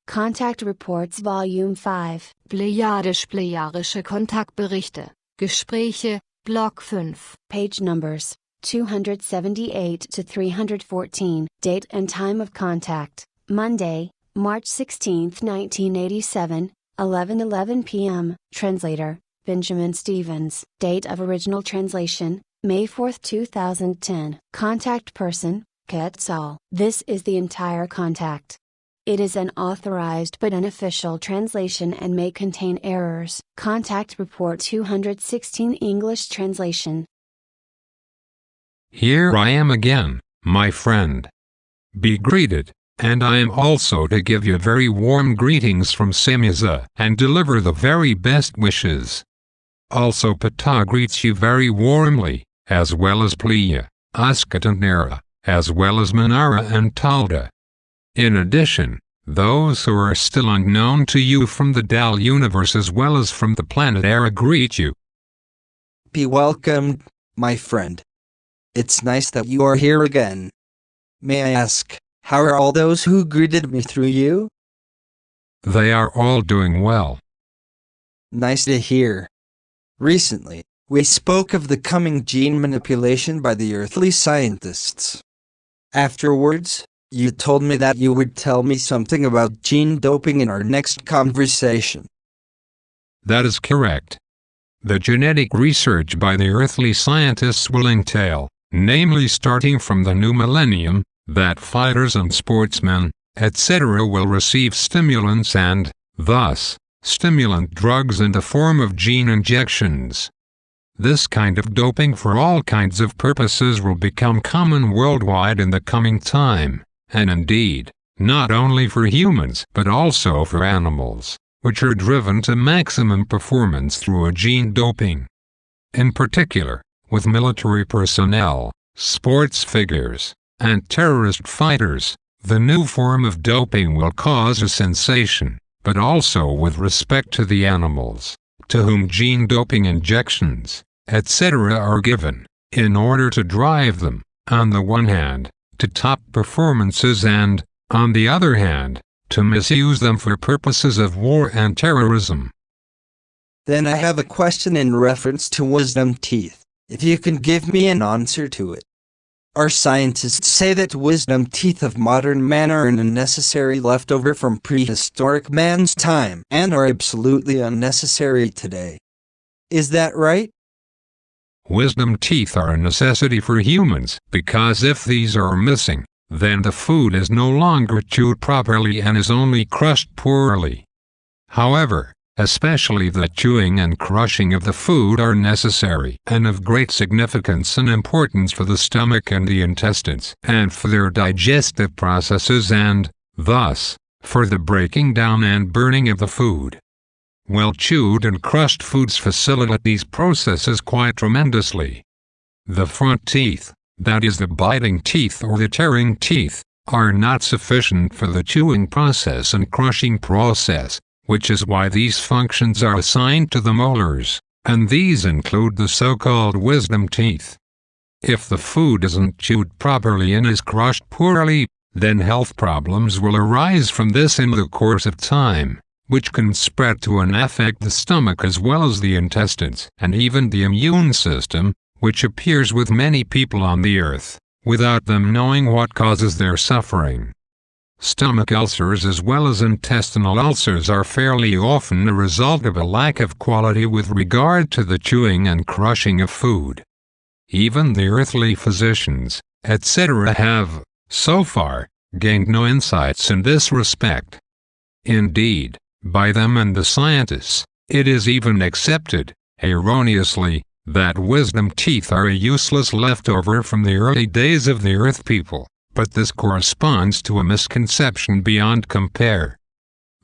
Contact Reports Volume 5. Plejarische Kontaktberichte, Gespräche, Block 5. Page numbers 278 to 314. Date and time of contact: Monday, March 16, 1987, 11:11 p.m. Translator: Benjamin Stevens. Date of original translation: May 4, 2010. Contact person: Quetzal. This is the entire contact. It is an authorized but unofficial translation and may contain errors. Contact Report 216 English translation. Here I am again, my friend. Be greeted, and I am also to give you very warm greetings from Semiza and deliver the very best wishes. Also Ptah greets you very warmly, as well as Pleya, Askat and Nera, as well as Manara and Talda. In addition, those who are still unknown to you from the Dal universe as well as from the planet Era greet you. Be welcomed, my friend. It's nice that you are here again. May I ask, how are all those who greeted me through you? They are all doing well. Nice to hear. Recently, we spoke of the coming gene manipulation by the earthly scientists. Afterwards, you told me that you would tell me something about gene doping in our next conversation. That is correct. The genetic research by the earthly scientists will entail, namely starting from the new millennium, that fighters and sportsmen, etc. will receive stimulants and, thus, stimulant drugs in the form of gene injections. This kind of doping for all kinds of purposes will become common worldwide in the coming time, and indeed, not only for humans but also for animals, which are driven to maximum performance through a gene doping. In particular, with military personnel, sports figures, and terrorist fighters, the new form of doping will cause a sensation, but also with respect to the animals, to whom gene doping injections, etc. are given, in order to drive them, on the one hand, to top performances and, on the other hand, to misuse them for purposes of war and terrorism. Then I have a question in reference to wisdom teeth, if you can give me an answer to it. Our scientists say that wisdom teeth of modern man are an unnecessary leftover from prehistoric man's time and are absolutely unnecessary today. Is that right? Wisdom teeth are a necessity for humans because if these are missing, then the food is no longer chewed properly and is only crushed poorly. However, especially the chewing and crushing of the food are necessary and of great significance and importance for the stomach and the intestines and for their digestive processes and, thus, for the breaking down and burning of the food. Well-chewed and crushed foods facilitate these processes quite tremendously. The front teeth, that is the biting teeth or the tearing teeth, are not sufficient for the chewing process and crushing process, which is why these functions are assigned to the molars, and these include the so-called wisdom teeth. If the food isn't chewed properly and is crushed poorly, then health problems will arise from this in the course of time, which can spread to and affect the stomach as well as the intestines and even the immune system, which appears with many people on the earth, without them knowing what causes their suffering. Stomach ulcers as well as intestinal ulcers are fairly often a result of a lack of quality with regard to the chewing and crushing of food. Even the earthly physicians, etc. have, so far, gained no insights in this respect. Indeed, by them and the scientists, it is even accepted, erroneously, that wisdom teeth are a useless leftover from the early days of the earth people, but this corresponds to a misconception beyond compare.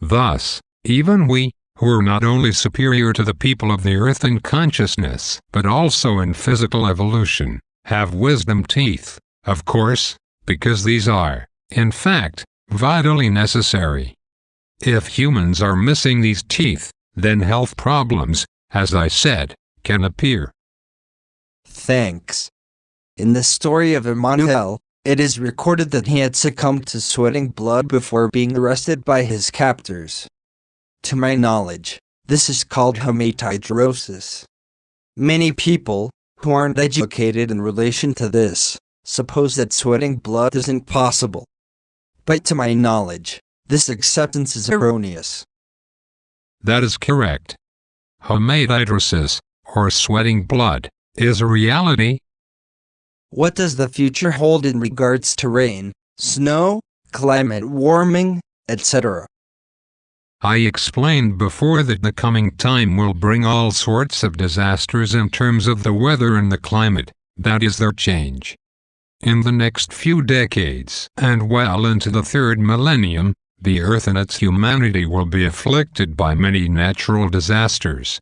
Thus, even we, who are not only superior to the people of the earth in consciousness, but also in physical evolution, have wisdom teeth, of course, because these are, in fact, vitally necessary. If humans are missing these teeth, then health problems, as I said, can appear. Thanks. In the story of Emmanuel, It is recorded that he had succumbed to sweating blood before being arrested by his captors. To my knowledge, this is called hematidrosis. Many people, who aren't educated in relation to this, suppose that sweating blood isn't possible. But to my knowledge, this acceptance is erroneous. That is correct. Hematidrosis, or sweating blood, is a reality. What does the future hold in regards to rain, snow, climate warming, etc.? I explained before that the coming time will bring all sorts of disasters in terms of the weather and the climate, that is their change. In the next few decades, and well into the third millennium, the Earth and its humanity will be afflicted by many natural disasters.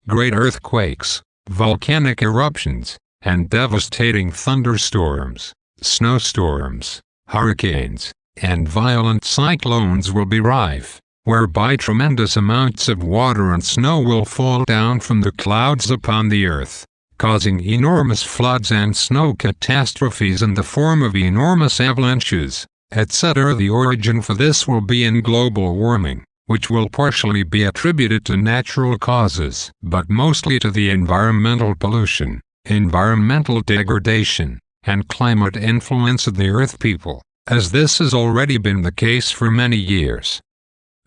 Great earthquakes, volcanic eruptions, and devastating thunderstorms, snowstorms, hurricanes, and violent cyclones will be rife, whereby tremendous amounts of water and snow will fall down from the clouds upon the earth, causing enormous floods and snow catastrophes in the form of enormous avalanches, etc. The origin for this will be in global warming, which will partially be attributed to natural causes, but mostly to the environmental pollution, environmental degradation, and climate influence of the Earth people, as this has already been the case for many years.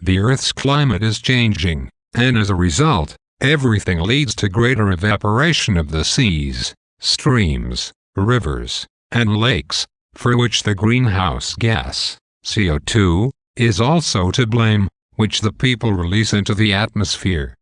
The Earth's climate is changing, and as a result, everything leads to greater evaporation of the seas, streams, rivers, and lakes, for which the greenhouse gas, CO2, is also to blame, which the people release into the atmosphere.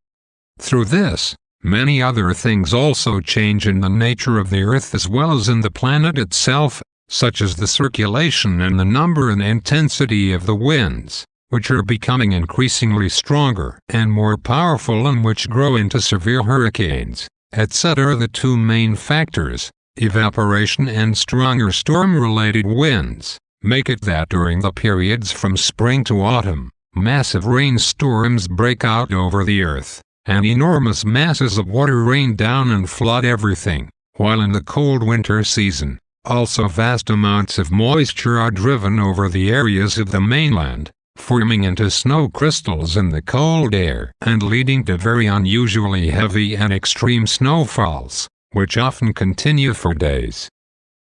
Through this, many other things also change in the nature of the Earth as well as in the planet itself, such as the circulation and the number and intensity of the winds, which are becoming increasingly stronger and more powerful and which grow into severe hurricanes, etc. The two main factors, evaporation and stronger storm-related winds, make it that during the periods from spring to autumn, massive rainstorms break out over the earth, and enormous masses of water rain down and flood everything, while in the cold winter season, also vast amounts of moisture are driven over the areas of the mainland, forming into snow crystals in the cold air and leading to very unusually heavy and extreme snowfalls, which often continue for days.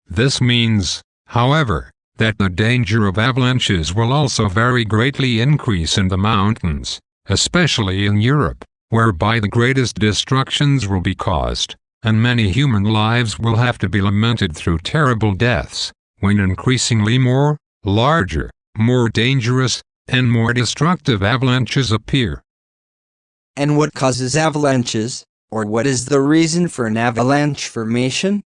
This means, however, that the danger of avalanches will also very greatly increase in the mountains, especially in Europe, whereby the greatest destructions will be caused, and many human lives will have to be lamented through terrible deaths, when increasingly more, larger, more dangerous, and more destructive avalanches appear. And what causes avalanches, or what is the reason for an avalanche formation?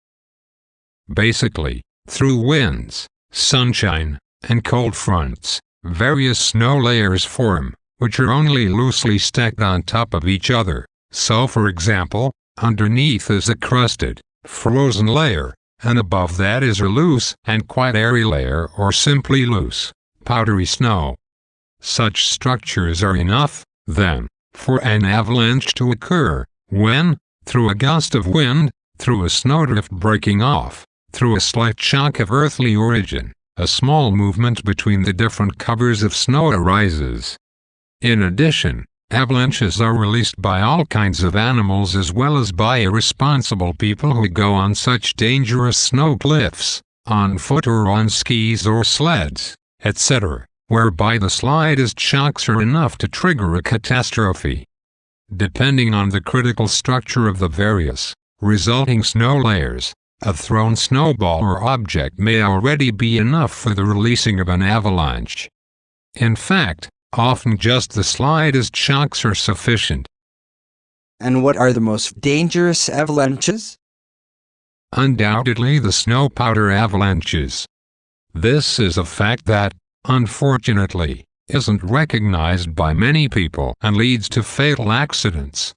Basically, through winds, sunshine, and cold fronts, various snow layers form, which are only loosely stacked on top of each other. So for example, underneath is a crusted, frozen layer, and above that is a loose and quite airy layer or simply loose, powdery snow. Such structures are enough, then, for an avalanche to occur, when, through a gust of wind, through a snowdrift breaking off, through a slight shock of earthly origin, a small movement between the different covers of snow arises. In addition, avalanches are released by all kinds of animals as well as by irresponsible people who go on such dangerous snow cliffs, on foot or on skis or sleds, etc., whereby the slightest shocks are enough to trigger a catastrophe. Depending on the critical structure of the various, resulting snow layers, a thrown snowball or object may already be enough for the releasing of an avalanche. In fact, often just the slightest shocks are sufficient. And what are the most dangerous avalanches? Undoubtedly the snow powder avalanches. This is a fact that, unfortunately, isn't recognized by many people and leads to fatal accidents.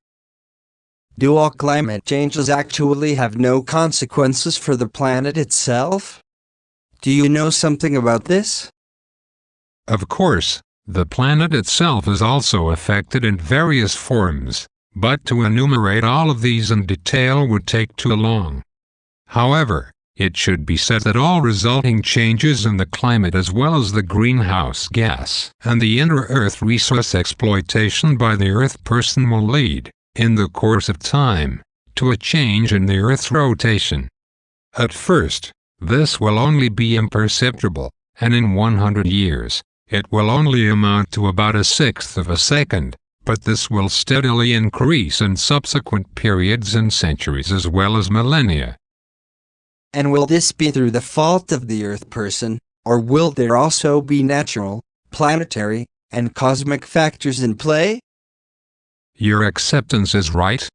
Do all climate changes actually have no consequences for the planet itself? Do you know something about this? Of course, the planet itself is also affected in various forms, but to enumerate all of these in detail would take too long. However, it should be said that all resulting changes in the climate as well as the greenhouse gas and the inner Earth resource exploitation by the Earth person will lead, in the course of time, to a change in the Earth's rotation. At first, this will only be imperceptible, and in 100 years, it will only amount to about 1/6 of a second, but this will steadily increase in subsequent periods and centuries as well as millennia. And will this be through the fault of the Earth person, or will there also be natural, planetary, and cosmic factors in play? Your acceptance is right.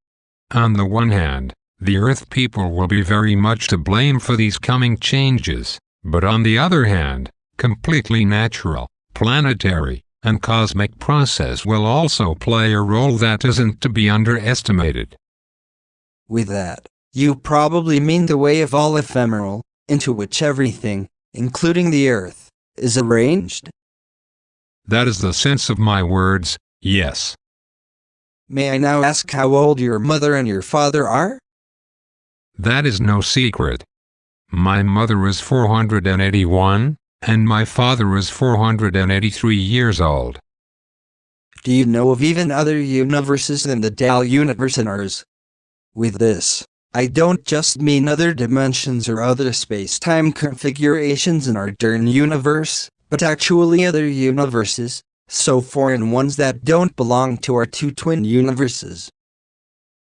On the one hand, the Earth people will be very much to blame for these coming changes, but on the other hand, completely natural, planetary, and cosmic process will also play a role that isn't to be underestimated. With that, you probably mean the way of all ephemeral, into which everything, including the Earth, is arranged? That is the sense of my words, yes. May I now ask how old your mother and your father are? That is no secret. My mother is 481, and my father is 483 years old. Do you know of even other universes than the Dal universe and ours? With this, I don't just mean other dimensions or other space-time configurations in our Dern universe, but actually other universes, so foreign ones that don't belong to our two twin universes.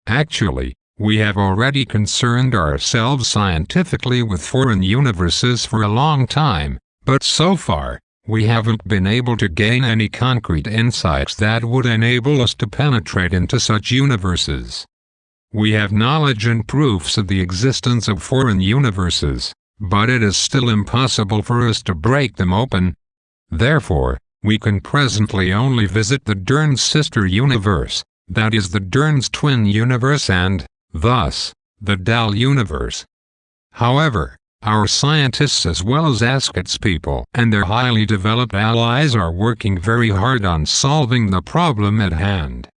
Actually, we have already concerned ourselves scientifically with foreign universes for a long time, but so far, we haven't been able to gain any concrete insights that would enable us to penetrate into such universes. We have knowledge and proofs of the existence of foreign universes, but it is still impossible for us to break them open. Therefore, we can presently only visit the Dern's sister universe, that is the Dern's twin universe and, thus, the Dal universe. However, our scientists as well as Ascot's people and their highly developed allies are working very hard on solving the problem at hand.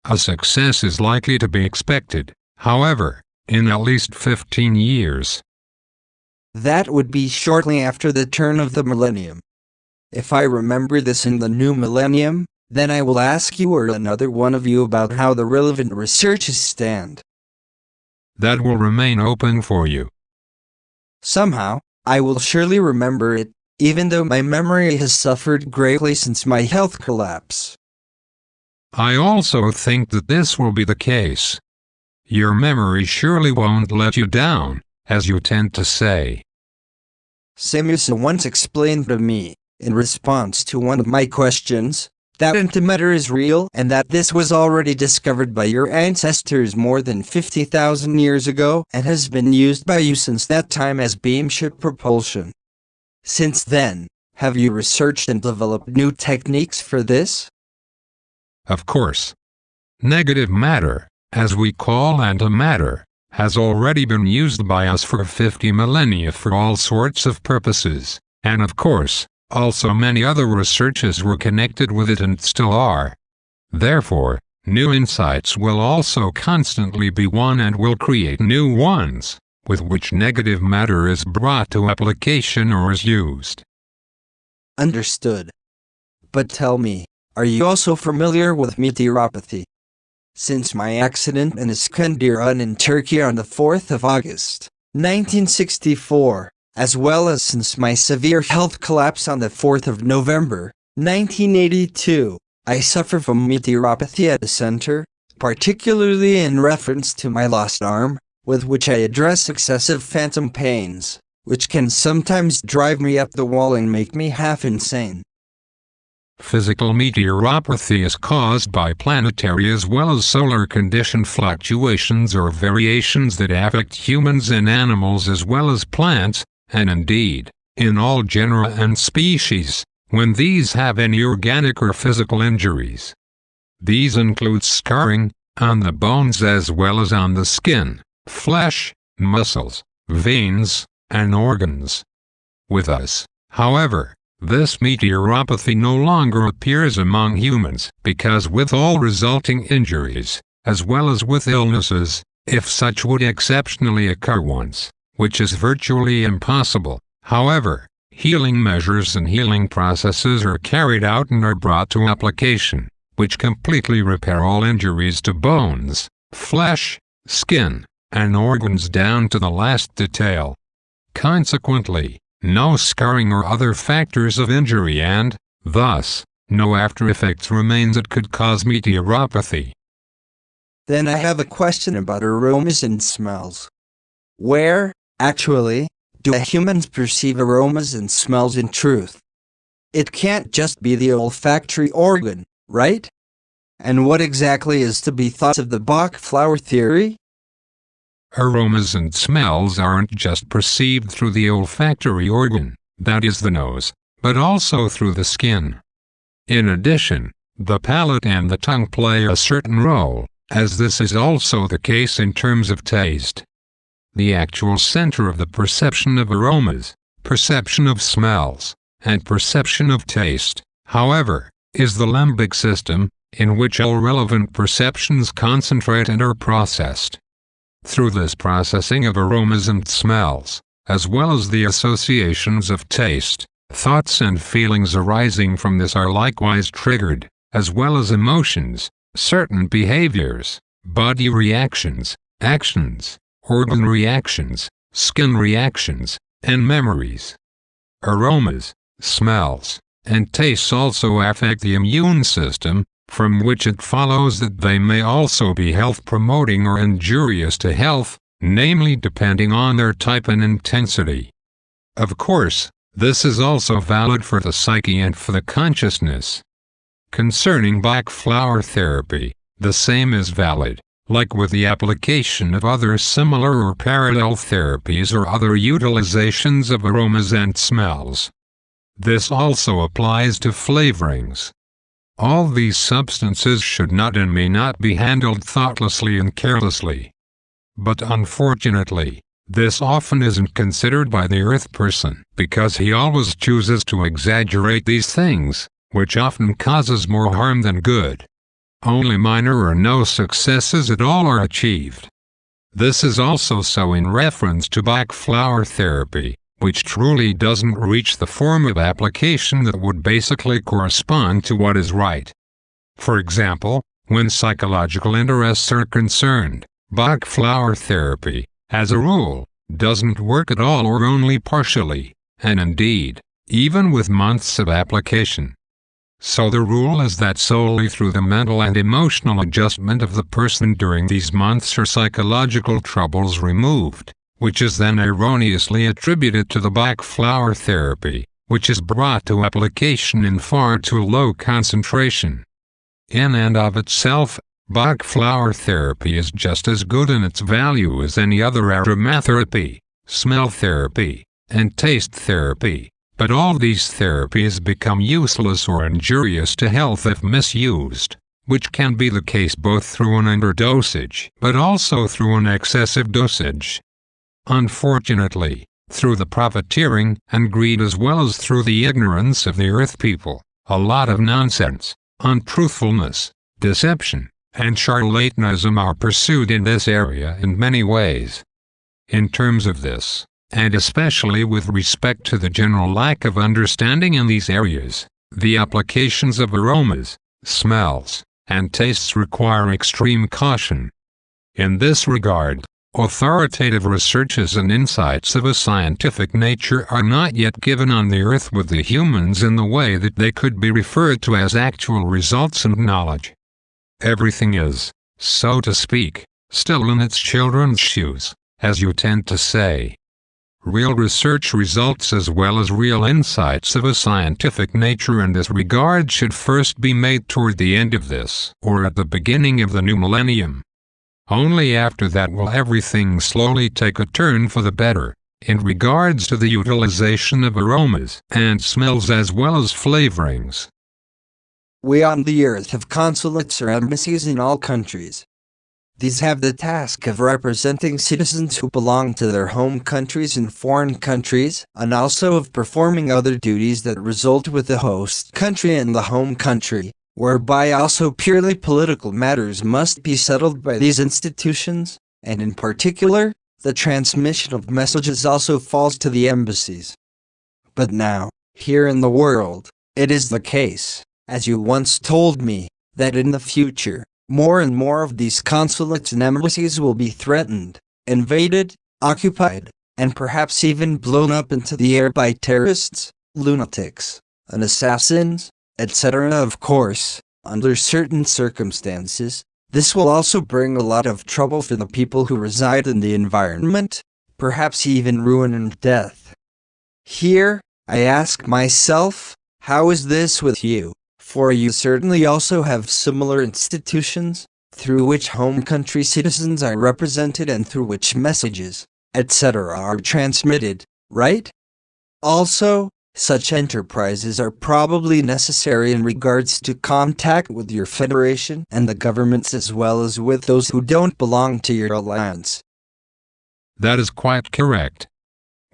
A success is likely to be expected, however, in at least 15 years. That would be shortly after the turn of the millennium. If I remember this in the new millennium, then I will ask you or another one of you about how the relevant researches stand. That will remain open for you. Somehow, I will surely remember it, even though my memory has suffered greatly since my health collapse. I also think that this will be the case. Your memory surely won't let you down, as you tend to say. Samusa once explained to me, in response to one of my questions, that antimatter is real and that this was already discovered by your ancestors more than 50,000 years ago and has been used by you since that time as beamship propulsion. Since then, have you researched and developed new techniques for this? Of course. Negative matter, as we call antimatter, has already been used by us for 50 millennia for all sorts of purposes, and of course, also many other researches were connected with it and still are. Therefore, new insights will also constantly be won and will create new ones, with which negative matter is brought to application or is used. Understood. But tell me, are you also familiar with meteoropathy? Since my accident in Iskenderun in Turkey on the 4th of August, 1964, as well as since my severe health collapse on the 4th of November, 1982, I suffer from meteoropathy at the center, particularly in reference to my lost arm, with which I address excessive phantom pains, which can sometimes drive me up the wall and make me half insane. Physical meteoropathy is caused by planetary as well as solar condition fluctuations or variations that affect humans and animals as well as plants, and indeed, in all genera and species, when these have any organic or physical injuries. These include scarring, on the bones as well as on the skin, flesh, muscles, veins, and organs. With us, however, this meteoropathy no longer appears among humans because with all resulting injuries, as well as with illnesses, if such would exceptionally occur once, which is virtually impossible. However, healing measures and healing processes are carried out and are brought to application, which completely repair all injuries to bones, flesh, skin, and organs down to the last detail. Consequently, no scarring or other factors of injury and, thus, no after effects remains that could cause meteoropathy. Then I have a question about aromas and smells. Where, actually, do humans perceive aromas and smells in truth? It can't just be the olfactory organ, right? And what exactly is to be thought of the Bach flower theory? Aromas and smells aren't just perceived through the olfactory organ, that is the nose, but also through the skin. In addition, the palate and the tongue play a certain role, as this is also the case in terms of taste. The actual center of the perception of aromas, perception of smells, and perception of taste, however, is the limbic system, in which all relevant perceptions concentrate and are processed. Through this processing of aromas and smells, as well as the associations of taste, thoughts and feelings arising from this are likewise triggered, as well as emotions, certain behaviors, body reactions, actions, organ reactions, skin reactions, and memories. Aromas, smells, and tastes also affect the immune system, from which it follows that they may also be health-promoting or injurious to health, namely depending on their type and intensity. Of course, this is also valid for the psyche and for the consciousness. Concerning Bach flower therapy, the same is valid, like with the application of other similar or parallel therapies or other utilizations of aromas and smells. This also applies to flavorings. All these substances should not and may not be handled thoughtlessly and carelessly. But unfortunately, this often isn't considered by the earth person because he always chooses to exaggerate these things, which often causes more harm than good. Only minor or no successes at all are achieved. This is also so in reference to Bach flower therapy, which truly doesn't reach the form of application that would basically correspond to what is right. For example, when psychological interests are concerned, Bach flower therapy, as a rule, doesn't work at all or only partially, and indeed, even with months of application. So the rule is that solely through the mental and emotional adjustment of the person during these months are psychological troubles removed, which is then erroneously attributed to the Bach flower therapy, which is brought to application in far too low concentration. In and of itself, Bach flower therapy is just as good in its value as any other aromatherapy, smell therapy, and taste therapy, but all these therapies become useless or injurious to health if misused, which can be the case both through an underdosage but also through an excessive dosage. Unfortunately, through the profiteering and greed as well as through the ignorance of the earth people, a lot of nonsense, untruthfulness, deception, and charlatanism are pursued in this area in many ways. In terms of this, and especially with respect to the general lack of understanding in these areas, the applications of aromas, smells, and tastes require extreme caution. In this regard, authoritative researches and insights of a scientific nature are not yet given on the earth with the humans in the way that they could be referred to as actual results and knowledge. Everything is, so to speak, still in its children's shoes, as you tend to say. Real research results as well as real insights of a scientific nature in this regard should first be made toward the end of this or at the beginning of the new millennium. Only after that will everything slowly take a turn for the better, in regards to the utilization of aromas and smells as well as flavorings. We on the earth have consulates or embassies in all countries. These have the task of representing citizens who belong to their home countries in foreign countries, and also of performing other duties that result with the host country and the home country, whereby also purely political matters must be settled by these institutions, and in particular, the transmission of messages also falls to the embassies. But now, here in the world, it is the case, as you once told me, that in the future, more and more of these consulates and embassies will be threatened, invaded, occupied, and perhaps even blown up into the air by terrorists, lunatics, and assassins, etc. Of course, under certain circumstances, this will also bring a lot of trouble for the people who reside in the environment, perhaps even ruin and death. Here, I ask myself, how is this with you? For you certainly also have similar institutions, through which home country citizens are represented and through which messages, etc. are transmitted, right? Also, such enterprises are probably necessary in regards to contact with your federation and the governments as well as with those who don't belong to your alliance. That is quite correct.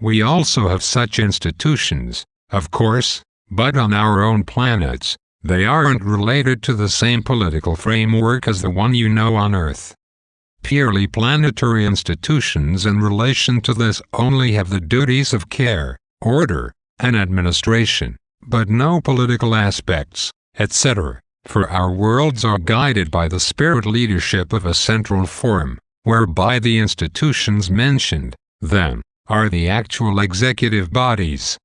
We also have such institutions, of course, but on our own planets, they aren't related to the same political framework as the one you know on Earth. Purely planetary institutions in relation to this only have the duties of care, order, and administration, but no political aspects, etc., for our worlds are guided by the spirit leadership of a central forum, whereby the institutions mentioned, then, are the actual executive bodies.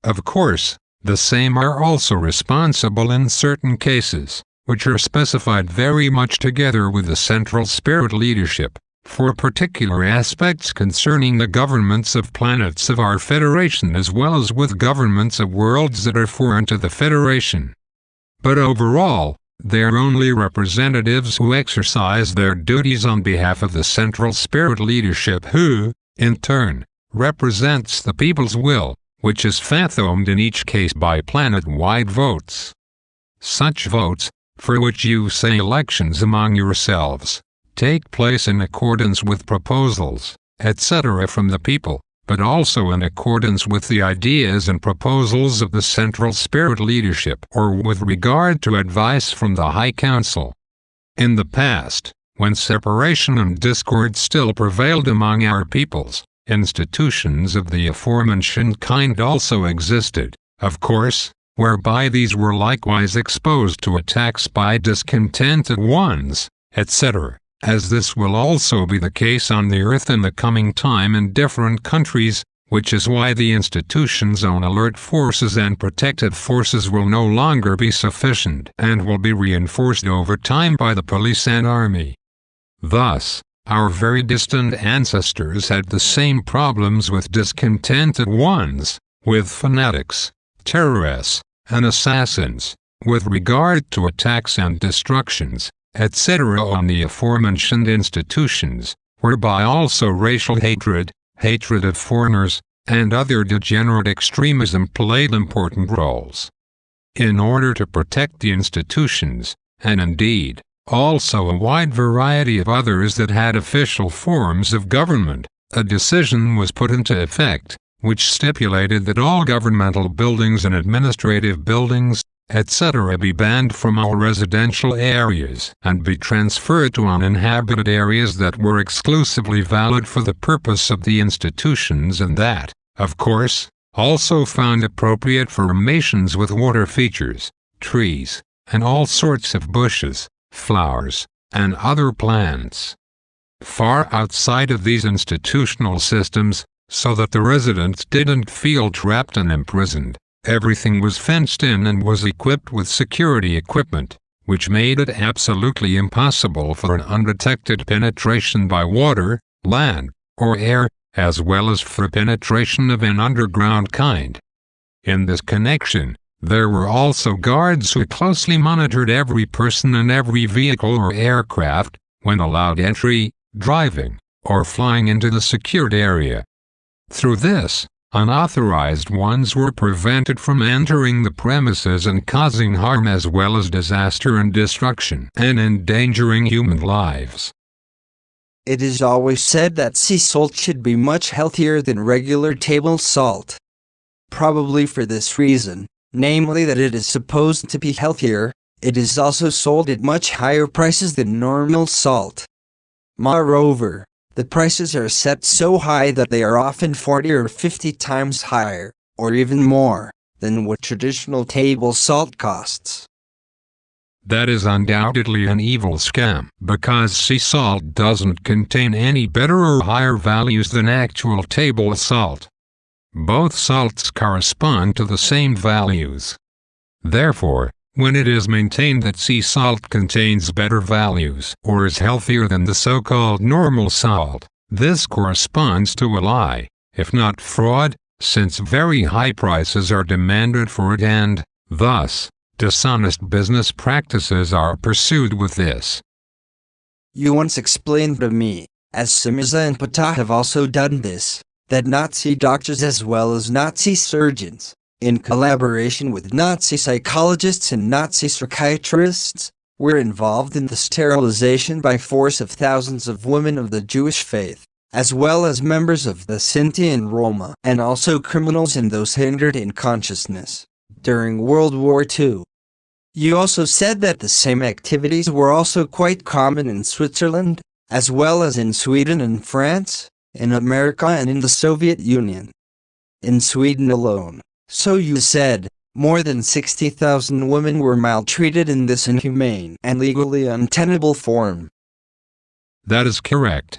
Of course, the same are also responsible in certain cases, which are specified very much together with the central spirit leadership, for particular aspects concerning the governments of planets of our Federation as well as with governments of worlds that are foreign to the Federation. But overall, they are only representatives who exercise their duties on behalf of the central spirit leadership who, in turn, represents the people's will, which is fathomed in each case by planet-wide votes. Such votes, for which you say elections among yourselves, take place in accordance with proposals, etc. from the people, but also in accordance with the ideas and proposals of the central spirit leadership or with regard to advice from the High Council. In the past, when separation and discord still prevailed among our peoples, institutions of the aforementioned kind also existed, of course, whereby these were likewise exposed to attacks by discontented ones, etc., as this will also be the case on the Earth in the coming time in different countries, which is why the institution's own alert forces and protective forces will no longer be sufficient and will be reinforced over time by the police and army. Thus, our very distant ancestors had the same problems with discontented ones, with fanatics, terrorists, and assassins, with regard to attacks and destructions, etc. on the aforementioned institutions, whereby also racial hatred, hatred of foreigners, and other degenerate extremism played important roles. In order to protect the institutions, and indeed, also a wide variety of others that had official forms of government, a decision was put into effect, which stipulated that all governmental buildings and administrative buildings, etc. be banned from all residential areas and be transferred to uninhabited areas that were exclusively valid for the purpose of the institutions and that, of course, also found appropriate formations with water features, trees, and all sorts of bushes, flowers, and other plants. Far outside of these institutional systems, so that the residents didn't feel trapped and imprisoned, everything was fenced in and was equipped with security equipment, which made it absolutely impossible for an undetected penetration by water, land, or air, as well as for penetration of an underground kind. In this connection, there were also guards who closely monitored every person and every vehicle or aircraft, when allowed entry, driving, or flying into the secured area. Through this, unauthorized ones were prevented from entering the premises and causing harm as well as disaster and destruction and endangering human lives. It is always said that sea salt should be much healthier than regular table salt. Probably for this reason, namely that it is supposed to be healthier, it is also sold at much higher prices than normal salt. Moreover, the prices are set so high that they are often 40 or 50 times higher, or even more, than what traditional table salt costs. That is undoubtedly an evil scam, because sea salt doesn't contain any better or higher values than actual table salt. Both salts correspond to the same values. Therefore, when it is maintained that sea salt contains better values or is healthier than the so-called normal salt, this corresponds to a lie, if not fraud, since very high prices are demanded for it and, thus, dishonest business practices are pursued with this. You once explained to me, as Samiza and Pata have also done this, that Nazi doctors as well as Nazi surgeons, in collaboration with Nazi psychologists and Nazi psychiatrists, were involved in the sterilization by force of thousands of women of the Jewish faith, as well as members of the Sinti and Roma, and also criminals and those hindered in consciousness, during World War II. You also said that the same activities were also quite common in Switzerland, as well as in Sweden and France, in America and in the Soviet Union. In Sweden alone, so you said, more than 60,000 women were maltreated in this inhumane and legally untenable form. That is correct.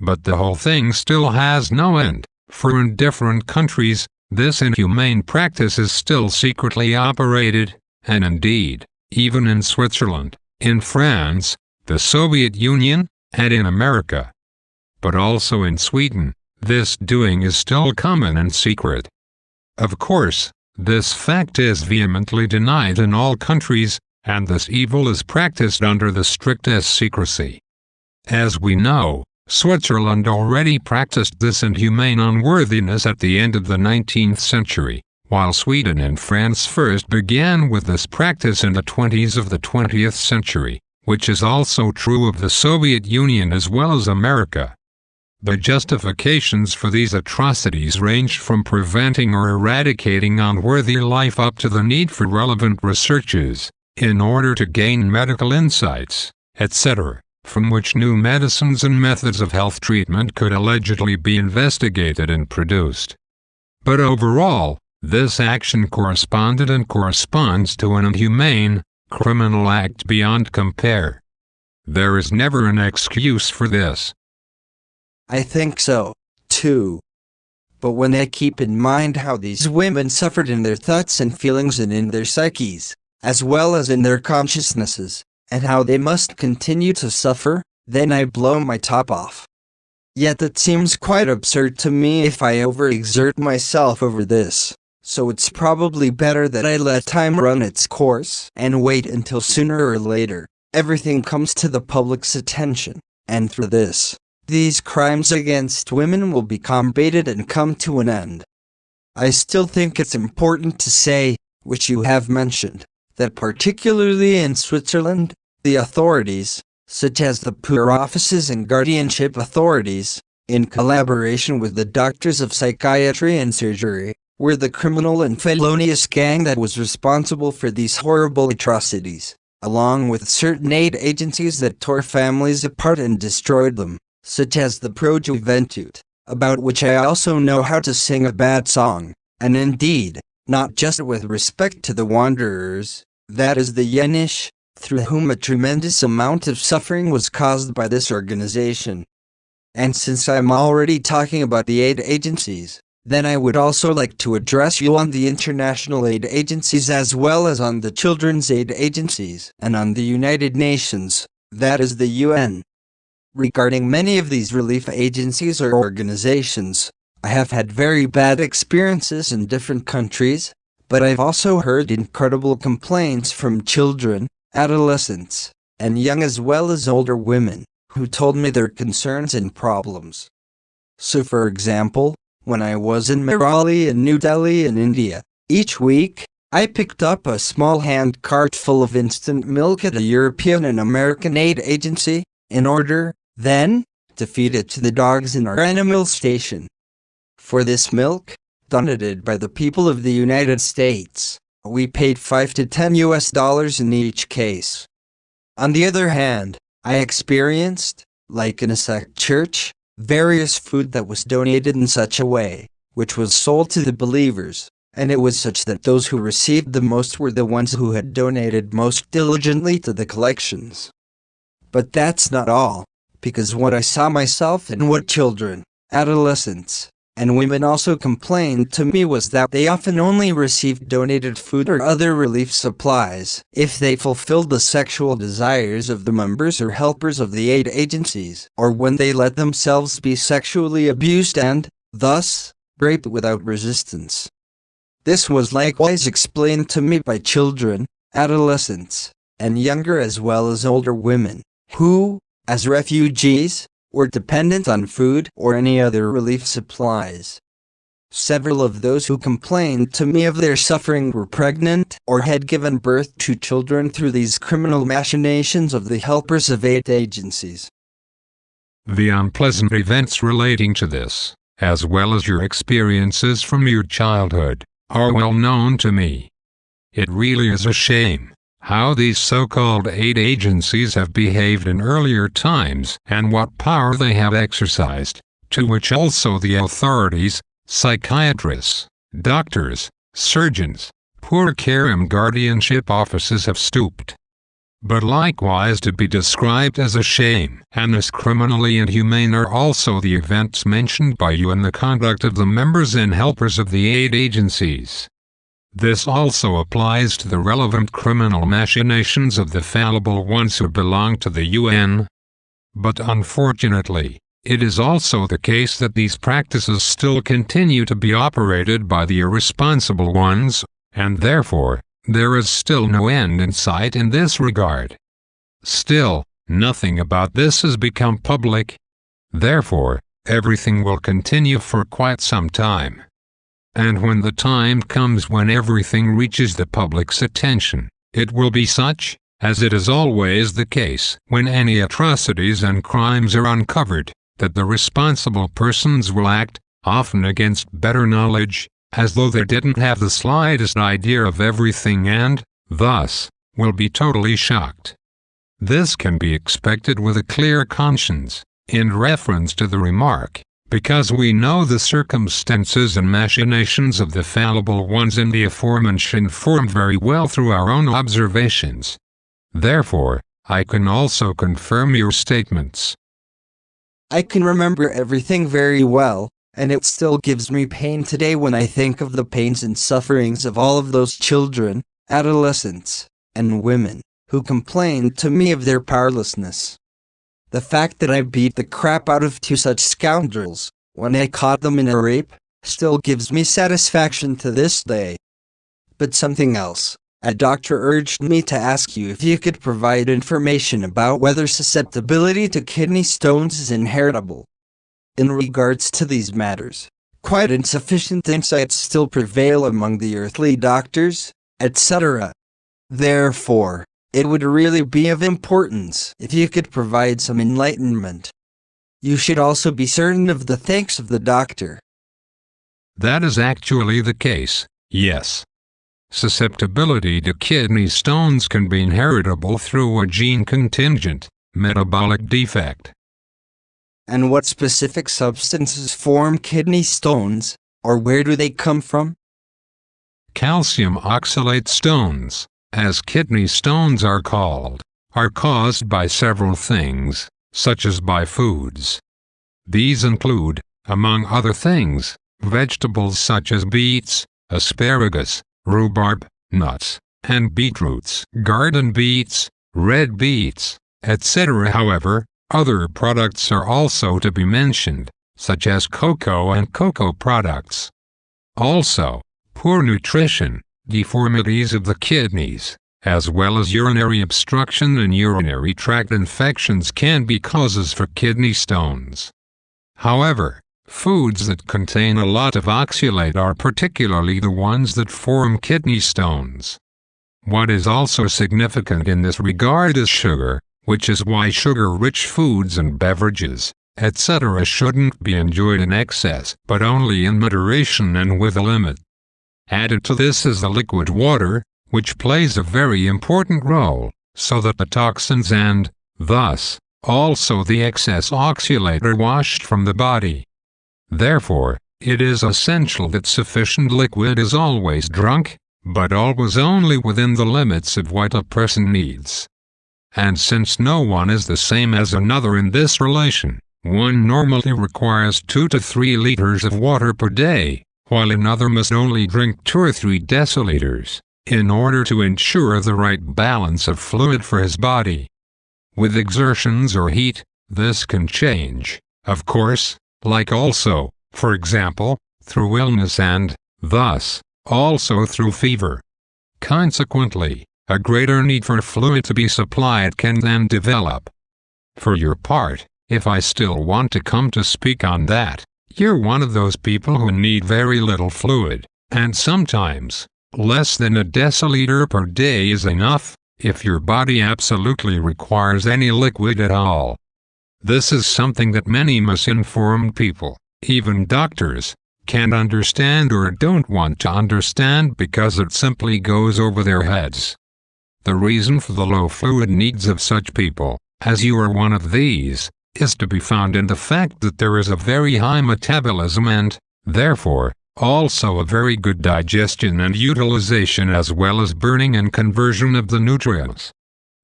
But the whole thing still has no end, for in different countries, this inhumane practice is still secretly operated, and indeed, even in Switzerland, in France, the Soviet Union, and in America. But also in Sweden, this doing is still common and secret. Of course, this fact is vehemently denied in all countries, and this evil is practiced under the strictest secrecy. As we know, Switzerland already practiced this inhumane unworthiness at the end of the 19th century, while Sweden and France first began with this practice in the 20s of the 20th century, which is also true of the Soviet Union as well as America. The justifications for these atrocities ranged from preventing or eradicating unworthy life up to the need for relevant researches, in order to gain medical insights, etc., from which new medicines and methods of health treatment could allegedly be investigated and produced. But overall, this action corresponded and corresponds to an inhumane, criminal act beyond compare. There is never an excuse for this. I think so, too. But when I keep in mind how these women suffered in their thoughts and feelings and in their psyches, as well as in their consciousnesses, and how they must continue to suffer, then I blow my top off. Yet it seems quite absurd to me if I overexert myself over this, so it's probably better that I let time run its course and wait until sooner or later, everything comes to the public's attention, and through this, these crimes against women will be combated and come to an end. I still think it's important to say, which you have mentioned, that particularly in Switzerland, the authorities, such as the poor offices and guardianship authorities, in collaboration with the doctors of psychiatry and surgery, were the criminal and felonious gang that was responsible for these horrible atrocities, along with certain aid agencies that tore families apart and destroyed them, such as the Pro Juventud, about which I also know how to sing a bad song, and indeed, not just with respect to the wanderers, that is the Yenish, through whom a tremendous amount of suffering was caused by this organization. And since I'm already talking about the aid agencies, then I would also like to address you on the international aid agencies as well as on the children's aid agencies and on the United Nations, that is the UN. Regarding many of these relief agencies or organizations, I have had very bad experiences in different countries, but I've also heard incredible complaints from children, adolescents, and young as well as older women, who told me their concerns and problems. So for example, when I was in Mirali in New Delhi in India, each week, I picked up a small hand cart full of instant milk at a European and American aid agency, in order, then, to feed it to the dogs in our animal station. For this milk, donated by the people of the United States, we paid $5 to $10 in each case. On the other hand, I experienced, like in a sect church, various food that was donated in such a way, which was sold to the believers, and it was such that those who received the most were the ones who had donated most diligently to the collections. But that's not all, because what I saw myself and what children, adolescents, and women also complained to me was that they often only received donated food or other relief supplies if they fulfilled the sexual desires of the members or helpers of the aid agencies, or when they let themselves be sexually abused and, thus, raped without resistance. This was likewise explained to me by children, adolescents, and younger as well as older women, who, as refugees, were dependent on food or any other relief supplies. Several of those who complained to me of their suffering were pregnant or had given birth to children through these criminal machinations of the helpers of aid agencies. The unpleasant events relating to this, as well as your experiences from your childhood, are well known to me. It really is a shame how these so-called aid agencies have behaved in earlier times and what power they have exercised, to which also the authorities, psychiatrists, doctors, surgeons, poor care and guardianship offices have stooped. But likewise to be described as a shame and as criminally inhumane are also the events mentioned by you in the conduct of the members and helpers of the aid agencies. This also applies to the relevant criminal machinations of the fallible ones who belong to the UN. But unfortunately, it is also the case that these practices still continue to be operated by the irresponsible ones, and therefore, there is still no end in sight in this regard. Still, nothing about this has become public. Therefore, everything will continue for quite some time. And when the time comes when everything reaches the public's attention, it will be such, as it is always the case when any atrocities and crimes are uncovered, that the responsible persons will act, often against better knowledge, as though they didn't have the slightest idea of everything and, thus, will be totally shocked. This can be expected with a clear conscience, in reference to the remark, because we know the circumstances and machinations of the fallible ones in the aforementioned form very well through our own observations. Therefore, I can also confirm your statements. I can remember everything very well, and it still gives me pain today when I think of the pains and sufferings of all of those children, adolescents, and women, who complained to me of their powerlessness. The fact that I beat the crap out of two such scoundrels, when I caught them in a rape, still gives me satisfaction to this day. But something else, a doctor urged me to ask you if you could provide information about whether susceptibility to kidney stones is inheritable. In regards to these matters, quite insufficient insights still prevail among the earthly doctors, etc. Therefore, it would really be of importance if you could provide some enlightenment. You should also be certain of the thanks of the doctor. That is actually the case, yes. Susceptibility to kidney stones can be inheritable through a gene-contingent, metabolic defect. And what specific substances form kidney stones, or where do they come from? Calcium oxalate stones, as kidney stones are called, are caused by several things, such as by foods. These include, among other things, vegetables such as beets, asparagus, rhubarb, nuts, and beetroots, garden beets, red beets, etc. However, other products are also to be mentioned, such as cocoa and cocoa products. Also, poor nutrition, deformities of the kidneys, as well as urinary obstruction and urinary tract infections can be causes for kidney stones. However, foods that contain a lot of oxalate are particularly the ones that form kidney stones. What is also significant in this regard is sugar, which is why sugar-rich foods and beverages, etc. shouldn't be enjoyed in excess, but only in moderation and with a limit. Added to this is the liquid water, which plays a very important role, so that the toxins and, thus, also the excess oxalate are washed from the body. Therefore, it is essential that sufficient liquid is always drunk, but always only within the limits of what a person needs. And since no one is the same as another in this relation, one normally requires 2 to 3 liters of water per day, while another must only drink 2 or 3 deciliters, in order to ensure the right balance of fluid for his body. With exertions or heat, this can change, of course, like also, for example, through illness and, thus, also through fever. Consequently, a greater need for fluid to be supplied can then develop. For your part, if I still want to come to speak on that, you're one of those people who need very little fluid, and sometimes, less than a deciliter per day is enough, if your body absolutely requires any liquid at all. This is something that many misinformed people, even doctors, can't understand or don't want to understand because it simply goes over their heads. The reason for the low fluid needs of such people, as you are one of these, is to be found in the fact that there is a very high metabolism and, therefore, also a very good digestion and utilization as well as burning and conversion of the nutrients.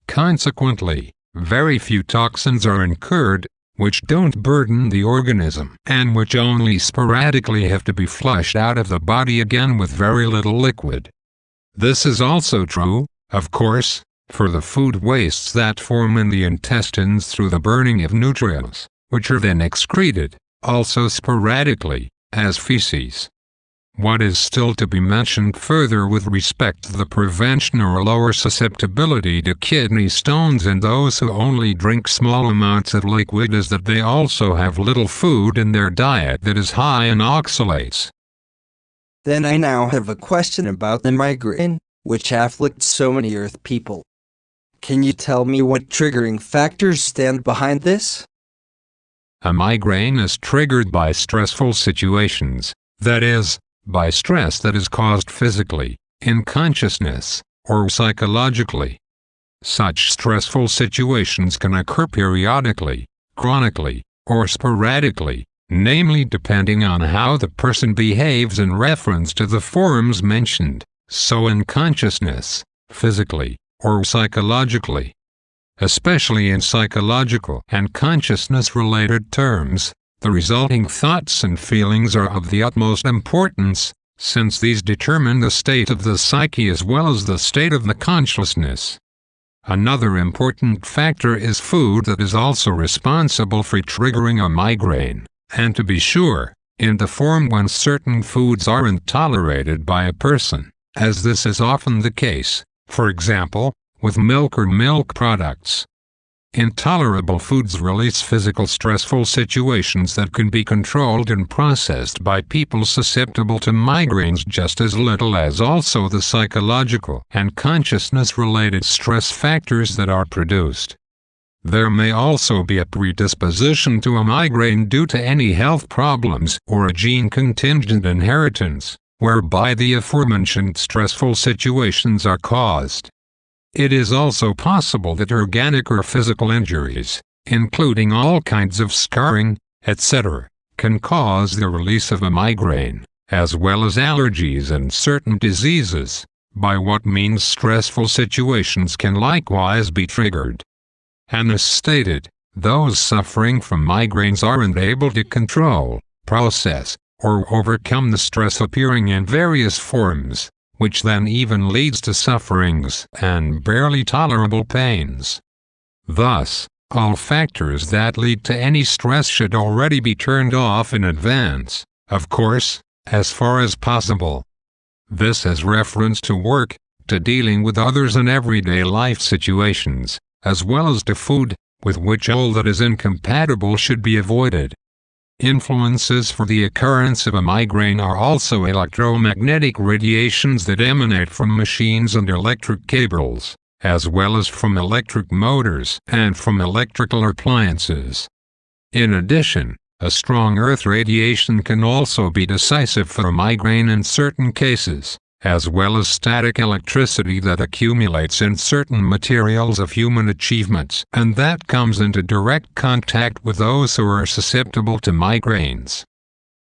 Consequently, very few toxins are incurred, which don't burden the organism and which only sporadically have to be flushed out of the body again with very little liquid. This is also true, of course, for the food wastes that form in the intestines through the burning of nutrients, which are then excreted, also sporadically, as feces. What is still to be mentioned further with respect to the prevention or lower susceptibility to kidney stones in those who only drink small amounts of liquid is that they also have little food in their diet that is high in oxalates. Then I now have a question about the migraine, which afflicts so many Earth people. Can you tell me what triggering factors stand behind this? A migraine is triggered by stressful situations, that is, by stress that is caused physically, in consciousness, or psychologically. Such stressful situations can occur periodically, chronically, or sporadically, namely depending on how the person behaves in reference to the forms mentioned, so in consciousness, physically, or psychologically. Especially in psychological and consciousness-related terms, the resulting thoughts and feelings are of the utmost importance, since these determine the state of the psyche as well as the state of the consciousness. Another important factor is food that is also responsible for triggering a migraine, and to be sure, in the form when certain foods aren't tolerated by a person, as this is often the case, for example, with milk or milk products. Intolerable foods release physical stressful situations that can be controlled and processed by people susceptible to migraines just as little as also the psychological and consciousness-related stress factors that are produced. There may also be a predisposition to a migraine due to any health problems or a gene-contingent inheritance, whereby the aforementioned stressful situations are caused. It is also possible that organic or physical injuries, including all kinds of scarring, etc., can cause the release of a migraine, as well as allergies and certain diseases, by what means stressful situations can likewise be triggered. And as stated, those suffering from migraines aren't able to control, process, or overcome the stress appearing in various forms, which then even leads to sufferings and barely tolerable pains. Thus, all factors that lead to any stress should already be turned off in advance, of course, as far as possible. This has reference to work, to dealing with others in everyday life situations, as well as to food, with which all that is incompatible should be avoided. Influences for the occurrence of a migraine are also electromagnetic radiations that emanate from machines and electric cables, as well as from electric motors and from electrical appliances. In addition, a strong earth radiation can also be decisive for a migraine in certain cases, as well as static electricity that accumulates in certain materials of human achievements, and that comes into direct contact with those who are susceptible to migraines.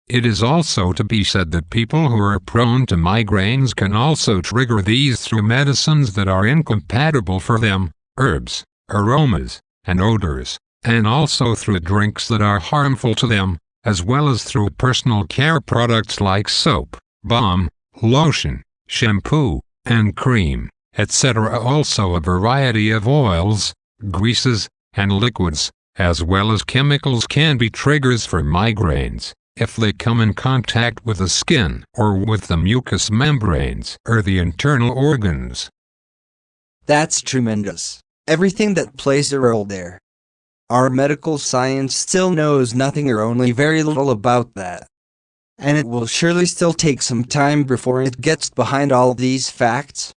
It is also to be said that people who are prone to migraines can also trigger these through medicines that are incompatible for them, herbs, aromas, and odors, and also through drinks that are harmful to them, as well as through personal care products like soap, balm, lotion, shampoo, and cream, etc. Also a variety of oils, greases, and liquids, as well as chemicals can be triggers for migraines if they come in contact with the skin or with the mucous membranes or the internal organs. That's tremendous. Everything that plays a role there. Our medical science still knows nothing or only very little about that. And it will surely still take some time before it gets behind all these facts.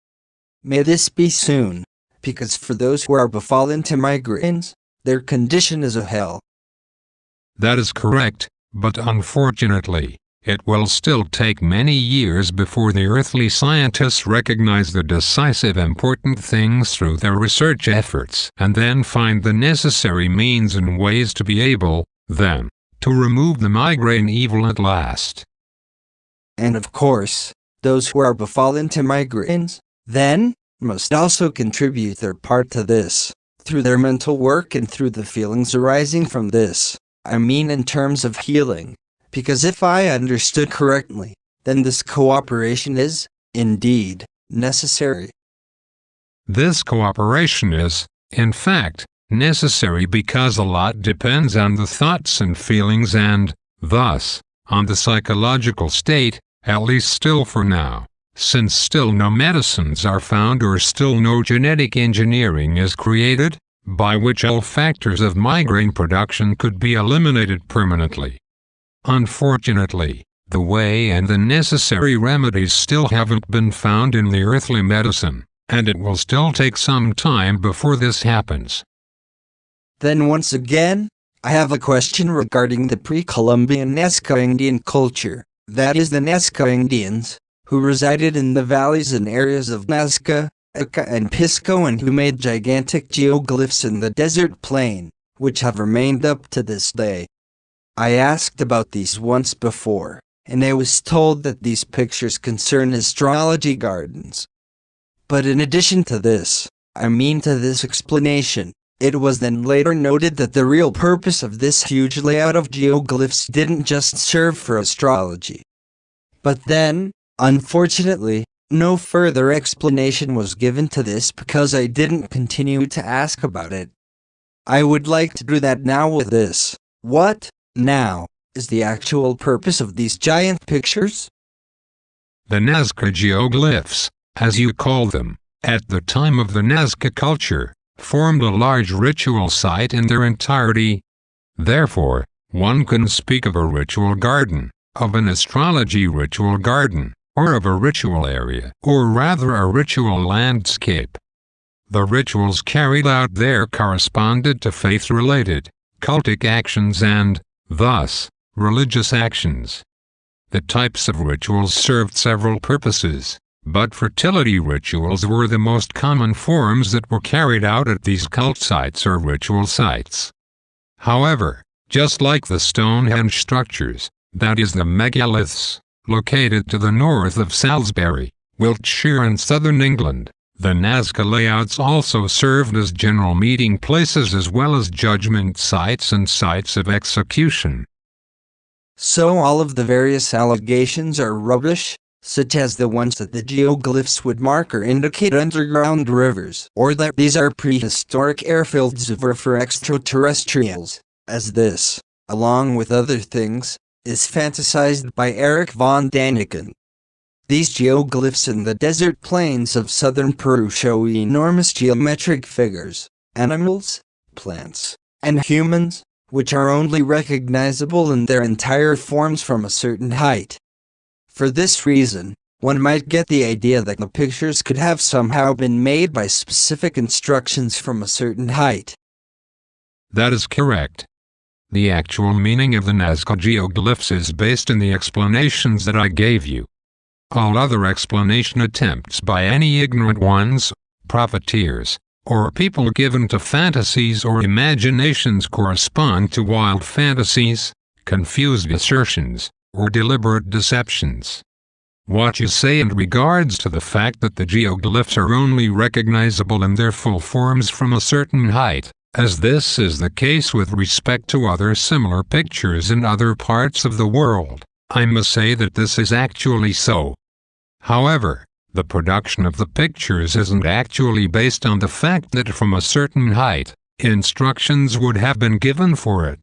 May this be soon, because for those who are befallen to migraines, their condition is a hell. That is correct, but unfortunately, it will still take many years before the earthly scientists recognize the decisive important things through their research efforts and then find the necessary means and ways to be able, then, to remove the migraine evil at last. And of course, those who are befallen to migraines, then, must also contribute their part to this, through their mental work and through the feelings arising from this. I mean in terms of healing, because if I understood correctly, then this cooperation is, indeed, necessary. This cooperation is, in fact, necessary because a lot depends on the thoughts and feelings and, thus, on the psychological state, at least still for now, since still no medicines are found or still no genetic engineering is created, by which all factors of migraine production could be eliminated permanently. Unfortunately, the way and the necessary remedies still haven't been found in the earthly medicine, and it will still take some time before this happens. Then once again, I have a question regarding the pre-Columbian Nazca Indian culture, that is the Nazca Indians, who resided in the valleys and areas of Nazca, Aca and Pisco and who made gigantic geoglyphs in the desert plain, which have remained up to this day. I asked about these once before, and I was told that these pictures concern astrology gardens. But in addition to this, to this explanation, it was then later noted that the real purpose of this huge layout of geoglyphs didn't just serve for astrology. But then, unfortunately, no further explanation was given to this because I didn't continue to ask about it. I would like to do that now with this. What, now, is the actual purpose of these giant pictures? The Nazca geoglyphs, as you call them, at the time of the Nazca culture, formed a large ritual site in their entirety. Therefore, one can speak of a ritual garden, of an astrology ritual garden, or of a ritual area, or rather a ritual landscape. The rituals carried out there corresponded to faith-related, cultic actions and, thus, religious actions. The types of rituals served several purposes, but fertility rituals were the most common forms that were carried out at these cult sites or ritual sites. However, just like the Stonehenge structures, that is the megaliths, located to the north of Salisbury, Wiltshire and southern England, the Nazca layouts also served as general meeting places as well as judgment sites and sites of execution. So all of the various allegations are rubbish, such as the ones that the geoglyphs would mark or indicate underground rivers, or that these are prehistoric airfields for extraterrestrials, as this, along with other things, is fantasized by Eric von Daniken. These geoglyphs in the desert plains of southern Peru show enormous geometric figures, animals, plants, and humans, which are only recognizable in their entire forms from a certain height. For this reason, one might get the idea that the pictures could have somehow been made by specific instructions from a certain height. That is correct. The actual meaning of the Nazca geoglyphs is based in the explanations that I gave you. All other explanation attempts by any ignorant ones, profiteers, or people given to fantasies or imaginations correspond to wild fantasies, confused assertions, or deliberate deceptions. What you say in regards to the fact that the geoglyphs are only recognizable in their full forms from a certain height, as this is the case with respect to other similar pictures in other parts of the world, I must say that this is actually so. However, the production of the pictures isn't actually based on the fact that from a certain height, instructions would have been given for it.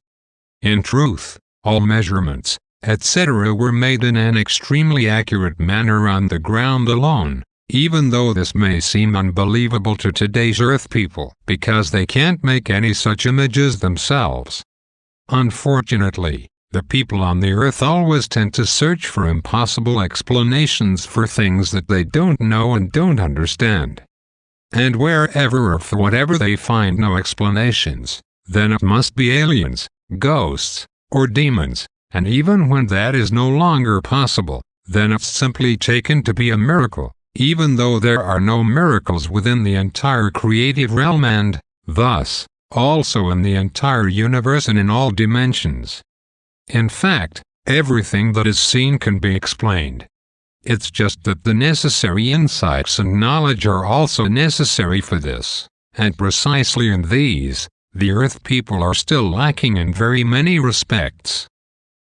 In truth, all measurements, etc. were made in an extremely accurate manner on the ground alone, even though this may seem unbelievable to today's Earth people because they can't make any such images themselves. Unfortunately, the people on the Earth always tend to search for impossible explanations for things that they don't know and don't understand. And wherever or for whatever they find no explanations, then it must be aliens, ghosts, or demons, and even when that is no longer possible, then it's simply taken to be a miracle, even though there are no miracles within the entire creative realm and, thus, also in the entire universe and in all dimensions. In fact, everything that is seen can be explained. It's just that the necessary insights and knowledge are also necessary for this, and precisely in these, the Earth people are still lacking in very many respects.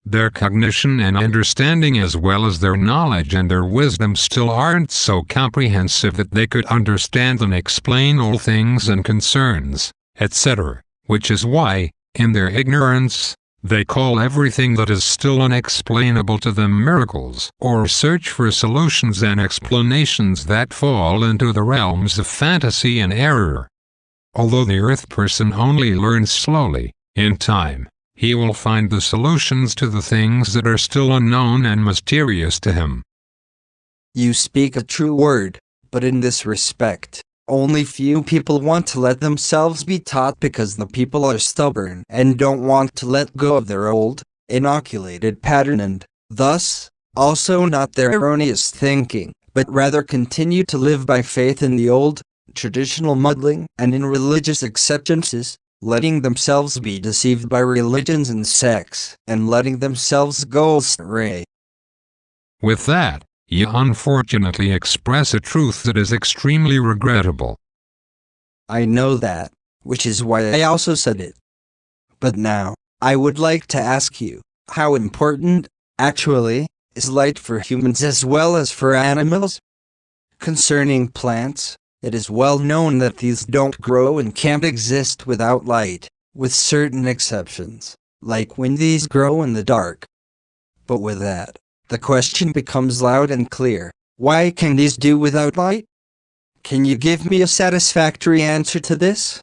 Their cognition and understanding as well as their knowledge and their wisdom still aren't so comprehensive that they could understand and explain all things and concerns, etc., which is why, in their ignorance, they call everything that is still unexplainable to them miracles, or search for solutions and explanations that fall into the realms of fantasy and error. Although the Earth person only learns slowly, in time, he will find the solutions to the things that are still unknown and mysterious to him. You speak a true word, but in this respect, only few people want to let themselves be taught because the people are stubborn and don't want to let go of their old, inoculated pattern and, thus, also not their erroneous thinking, but rather continue to live by faith in the old, traditional muddling and in religious acceptances, letting themselves be deceived by religions and sects, and letting themselves go astray. With that, you unfortunately express a truth that is extremely regrettable. I know that, which is why I also said it. But now, I would like to ask you, how important, actually, is light for humans as well as for animals? Concerning plants, it is well known that these don't grow and can't exist without light, with certain exceptions, like when these grow in the dark. But with that, the question becomes loud and clear, why can these do without light? Can you give me a satisfactory answer to this?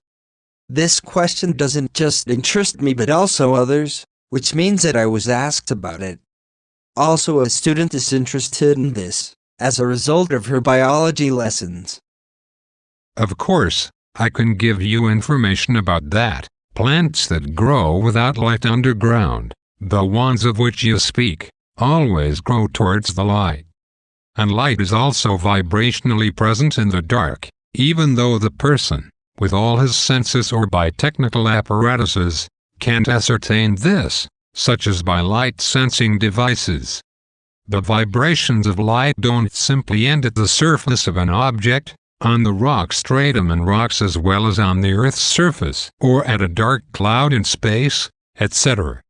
This question doesn't just interest me but also others, which means that I was asked about it. Also, a student is interested in this, as a result of her biology lessons. Of course, I can give you information about that. Plants that grow without light underground, the ones of which you speak, always grow towards the light. And light is also vibrationally present in the dark, even though the person, with all his senses or by technical apparatuses, can't ascertain this, such as by light-sensing devices. The vibrations of light don't simply end at the surface of an object, on the rock stratum and rocks as well as on the Earth's surface, or at a dark cloud in space, etc.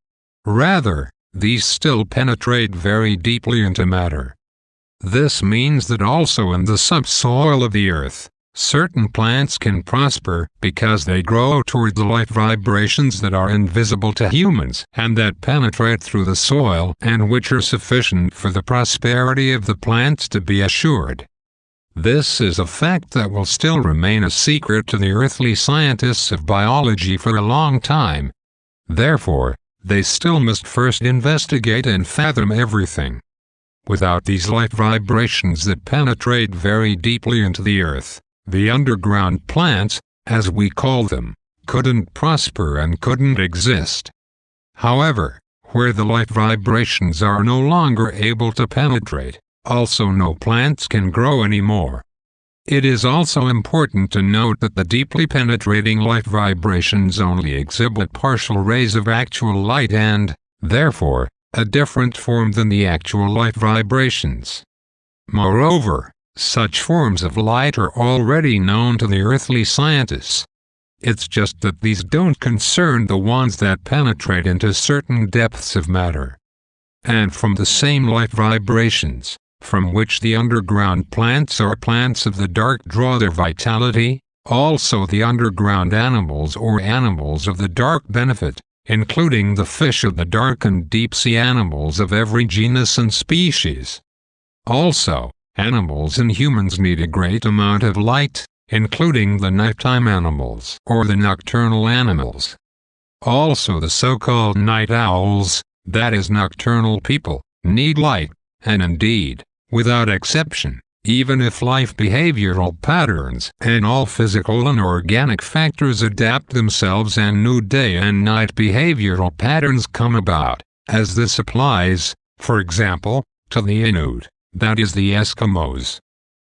Rather, these still penetrate very deeply into matter. This means that also in the subsoil of the Earth, certain plants can prosper because they grow toward the light vibrations that are invisible to humans and that penetrate through the soil and which are sufficient for the prosperity of the plants to be assured. This is a fact that will still remain a secret to the earthly scientists of biology for a long time. Therefore, they still must first investigate and fathom everything. Without these light vibrations that penetrate very deeply into the earth, the underground plants, as we call them, couldn't prosper and couldn't exist. However, where the light vibrations are no longer able to penetrate, Also, no plants can grow anymore. It is also important to note that the deeply penetrating light vibrations only exhibit partial rays of actual light and, therefore, a different form than the actual light vibrations. Moreover, such forms of light are already known to the earthly scientists. It's just that these don't concern the ones that penetrate into certain depths of matter. And from the same light vibrations, from which the underground plants or plants of the dark draw their vitality, also the underground animals or animals of the dark benefit, including the fish of the dark and deep-sea animals of every genus and species. Also, animals and humans need a great amount of light, including the nighttime animals or the nocturnal animals. Also the so-called night owls, that is nocturnal people, need light, and indeed, without exception, even if life behavioral patterns and all physical and organic factors adapt themselves and new day and night behavioral patterns come about, as this applies, for example, to the Inuit, that is the Eskimos.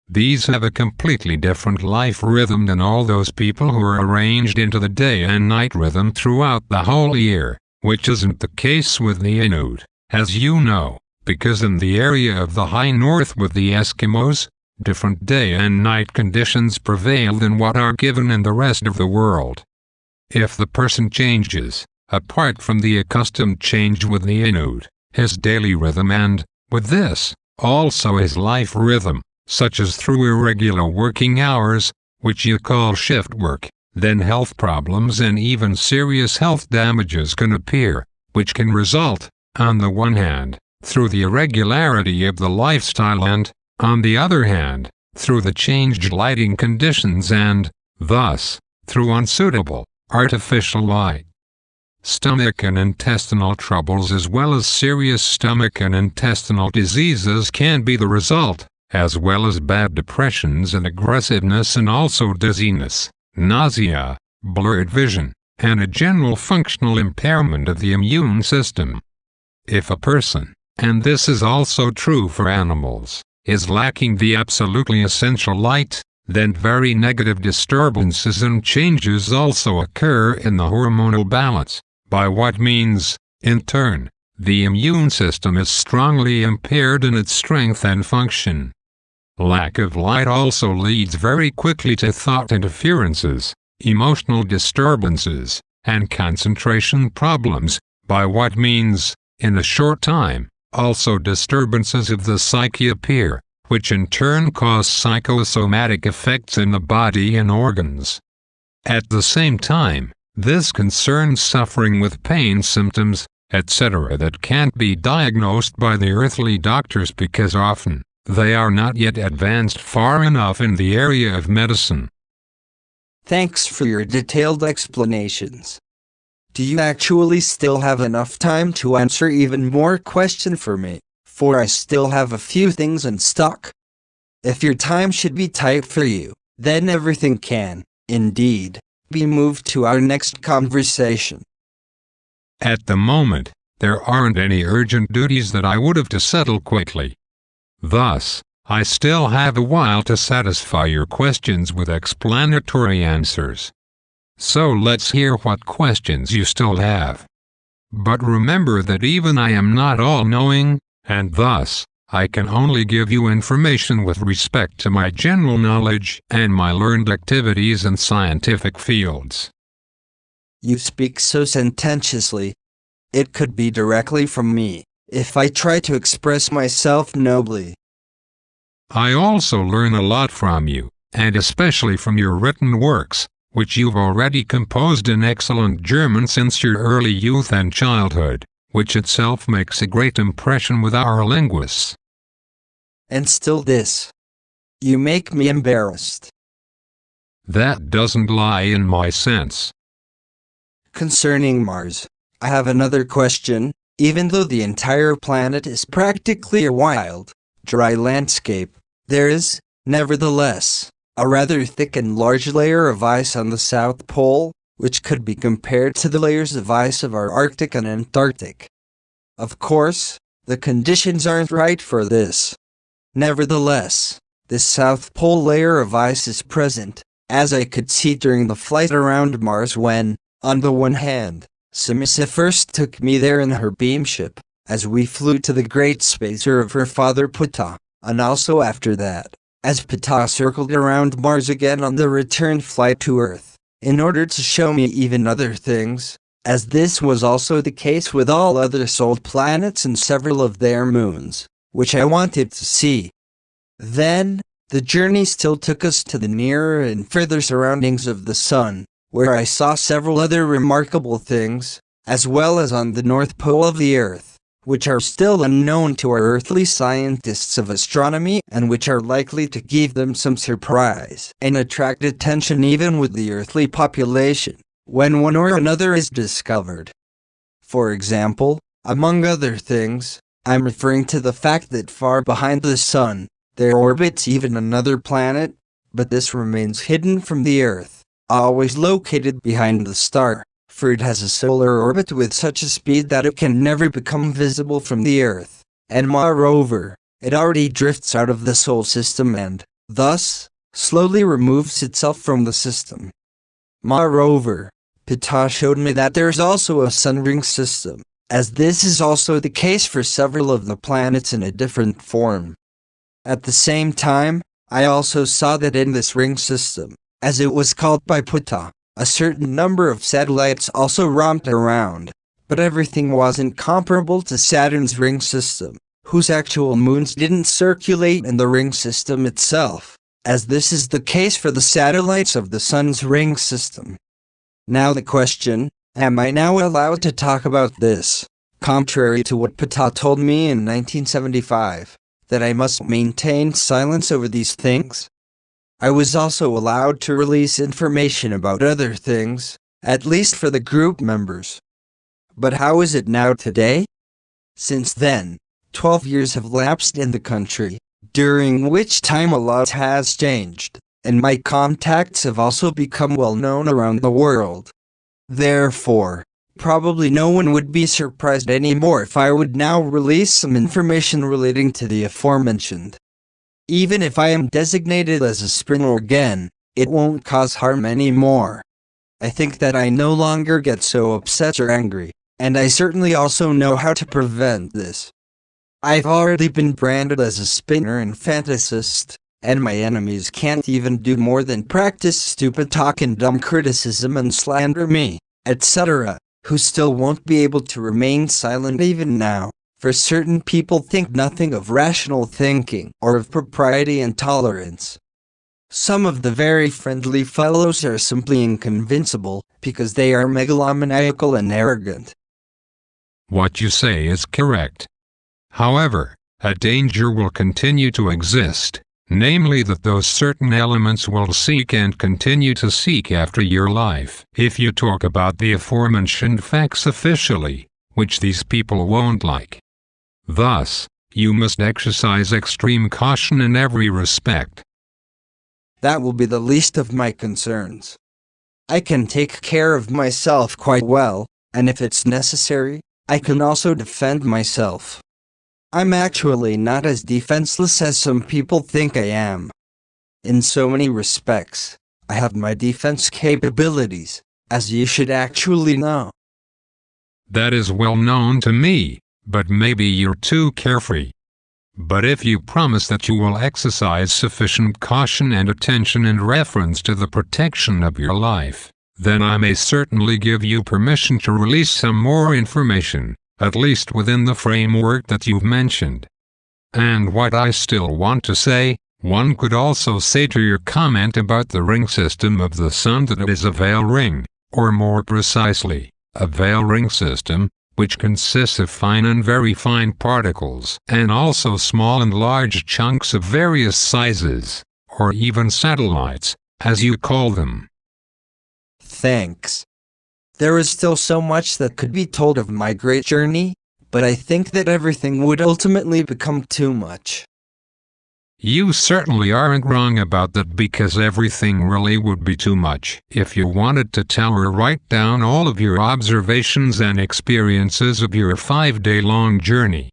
These have a completely different life rhythm than all those people who are arranged into the day and night rhythm throughout the whole year, which isn't the case with the Inuit, as you know. Because in the area of the high north with the Eskimos, different day and night conditions prevail than what are given in the rest of the world. If the person changes, apart from the accustomed change with the Inuit, his daily rhythm and, with this, also his life rhythm, such as through irregular working hours, which you call shift work, then health problems and even serious health damages can appear, which can result, on the one hand, through the irregularity of the lifestyle and, on the other hand, through the changed lighting conditions and, thus, through unsuitable, artificial light. Stomach and intestinal troubles as well as serious stomach and intestinal diseases can be the result, as well as bad depressions and aggressiveness and also dizziness, nausea, blurred vision, and a general functional impairment of the immune system. If a person, and this is also true for animals, is lacking the absolutely essential light, then very negative disturbances and changes also occur in the hormonal balance, by what means, in turn, the immune system is strongly impaired in its strength and function. Lack of light also leads very quickly to thought interferences, emotional disturbances, and concentration problems, by what means, in a short time, also disturbances of the psyche appear, which in turn cause psychosomatic effects in the body and organs. At the same time, this concerns suffering with pain symptoms, etc. that can't be diagnosed by the earthly doctors because often, they are not yet advanced far enough in the area of medicine. Thanks for your detailed explanations. Do you actually still have enough time to answer even more questions for me? For I still have a few things in stock. If your time should be tight for you, then everything can, indeed, be moved to our next conversation. At the moment, there aren't any urgent duties that I would have to settle quickly. Thus, I still have a while to satisfy your questions with explanatory answers. So let's hear what questions you still have. But remember that even I am not all-knowing, and thus, I can only give you information with respect to my general knowledge and my learned activities in scientific fields. You speak so sententiously. It could be directly from me, if I try to express myself nobly. I also learn a lot from you, and especially from your written works, which you've already composed in excellent German since your early youth and childhood, which itself makes a great impression with our linguists. And still this. You make me embarrassed. That doesn't lie in my sense. Concerning Mars, I have another question. Even though the entire planet is practically a wild, dry landscape, there is, nevertheless, a rather thick and large layer of ice on the South Pole, which could be compared to the layers of ice of our Arctic and Antarctic. Of course, the conditions aren't right for this. Nevertheless, this South Pole layer of ice is present, as I could see during the flight around Mars when, on the one hand, Samisa first took me there in her beam ship, as we flew to the great spacer of her father Ptah, and also after that, as Ptah circled around Mars again on the return flight to Earth, in order to show me even other things, as this was also the case with all other solar planets and several of their moons, which I wanted to see. Then, the journey still took us to the nearer and further surroundings of the Sun, where I saw several other remarkable things, as well as on the North Pole of the Earth, which are still unknown to our earthly scientists of astronomy and which are likely to give them some surprise and attract attention even with the earthly population, when one or another is discovered. For example, among other things, I'm referring to the fact that far behind the Sun, there orbits even another planet, but this remains hidden from the Earth, always located behind the star, for it has a solar orbit with such a speed that it can never become visible from the Earth, and moreover, it already drifts out of the Solar System and, thus, slowly removes itself from the system. Moreover, Ptah showed me that there is also a sun ring system, as this is also the case for several of the planets in a different form. At the same time, I also saw that in this ring system, as it was called by Ptah, a certain number of satellites also romped around, but everything wasn't comparable to Saturn's ring system, whose actual moons didn't circulate in the ring system itself, as this is the case for the satellites of the Sun's ring system. Now the question, am I now allowed to talk about this, contrary to what Ptah told me in 1975, that I must maintain silence over these things? I was also allowed to release information about other things, at least for the group members. But how is it now today? Since then, 12 years have lapsed in the country, during which time a lot has changed, and my contacts have also become well known around the world. Therefore, probably no one would be surprised anymore if I would now release some information relating to the aforementioned. Even if I am designated as a springer again, it won't cause harm anymore. I think that I no longer get so upset or angry, and I certainly also know how to prevent this. I've already been branded as a spinner and fantasist, and my enemies can't even do more than practice stupid talk and dumb criticism and slander me, etc., who still won't be able to remain silent even now. For certain people think nothing of rational thinking or of propriety and tolerance. Some of the very friendly fellows are simply inconvincible because they are megalomaniacal and arrogant. What you say is correct. However, a danger will continue to exist, namely that those certain elements will seek and continue to seek after your life if you talk about the aforementioned facts officially, which these people won't like. Thus, you must exercise extreme caution in every respect. That will be the least of my concerns. I can take care of myself quite well, and if it's necessary, I can also defend myself. I'm actually not as defenseless as some people think I am. In so many respects, I have my defense capabilities, as you should actually know. That is well known to me. But maybe you're too carefree. But if you promise that you will exercise sufficient caution and attention in reference to the protection of your life, then I may certainly give you permission to release some more information, at least within the framework that you've mentioned. And what I still want to say, one could also say to your comment about the ring system of the Sun that it is a veil ring, or more precisely, a veil ring system, which consists of fine and very fine particles, and also small and large chunks of various sizes, or even satellites, as you call them. Thanks. There is still so much that could be told of my great journey, but I think that everything would ultimately become too much. You certainly aren't wrong about that, because everything really would be too much if you wanted to tell or write down all of your observations and experiences of your 5-day-long journey.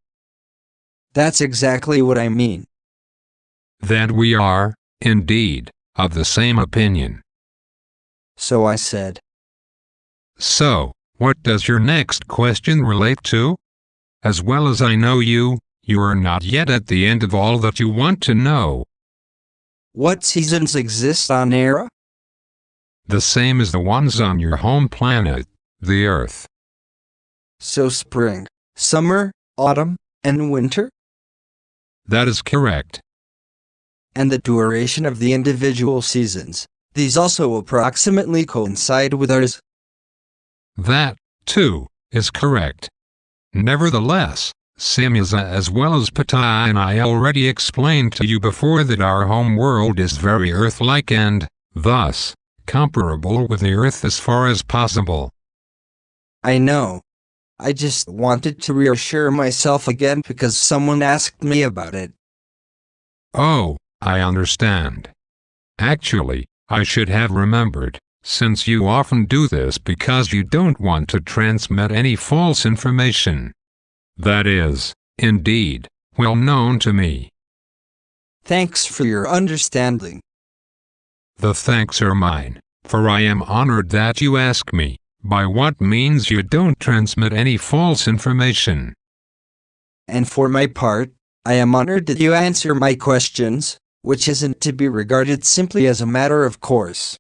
That's exactly what I mean. that we are, indeed, of the same opinion. So I said. So, what does your next question relate to? As well as I know you, you are not yet at the end of all that you want to know. What seasons exist on Era? The same as the ones on your home planet, the Earth. So spring, summer, autumn, and winter? That is correct. And the duration of the individual seasons, these also approximately coincide with ours? That, too, is correct. Nevertheless, Samyaza as well as Pata and I already explained to you before that our home world is very Earth-like and, thus, comparable with the Earth as far as possible. I know. I just wanted to reassure myself again because someone asked me about it. Oh, I understand. Actually, I should have remembered, since you often do this because you don't want to transmit any false information. That is, indeed, well known to me. Thanks for your understanding. The thanks are mine, for I am honored that you ask me, by what means you don't transmit any false information. And for my part, I am honored that you answer my questions, which isn't to be regarded simply as a matter of course.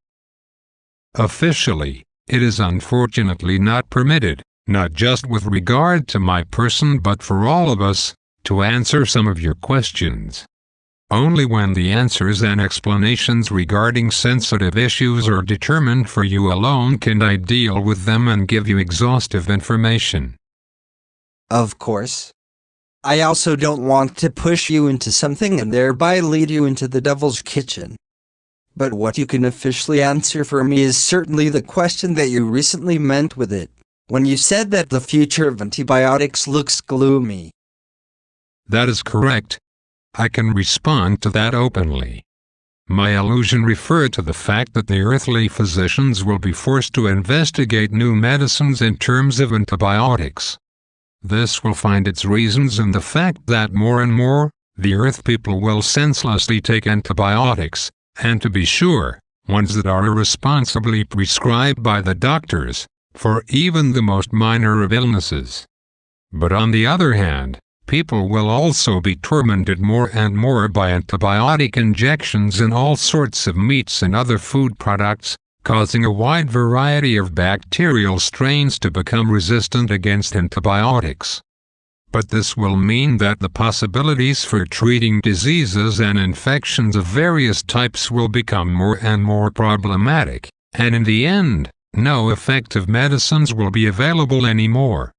Officially, it is unfortunately not permitted, not just with regard to my person but for all of us, to answer some of your questions. Only when the answers and explanations regarding sensitive issues are determined for you alone can I deal with them and give you exhaustive information. Of course. I also don't want to push you into something and thereby lead you into the devil's kitchen. But what you can officially answer for me is certainly the question that you recently meant with it, when you said that the future of antibiotics looks gloomy. That is correct. I can respond to that openly. My allusion referred to the fact that the earthly physicians will be forced to investigate new medicines in terms of antibiotics. This will find its reasons in the fact that more and more, the earth people will senselessly take antibiotics, and to be sure, ones that are irresponsibly prescribed by the doctors, for even the most minor of illnesses. But on the other hand, people will also be tormented more and more by antibiotic injections in all sorts of meats and other food products, causing a wide variety of bacterial strains to become resistant against antibiotics. But this will mean that the possibilities for treating diseases and infections of various types will become more and more problematic, and in the end, no effective medicines will be available anymore.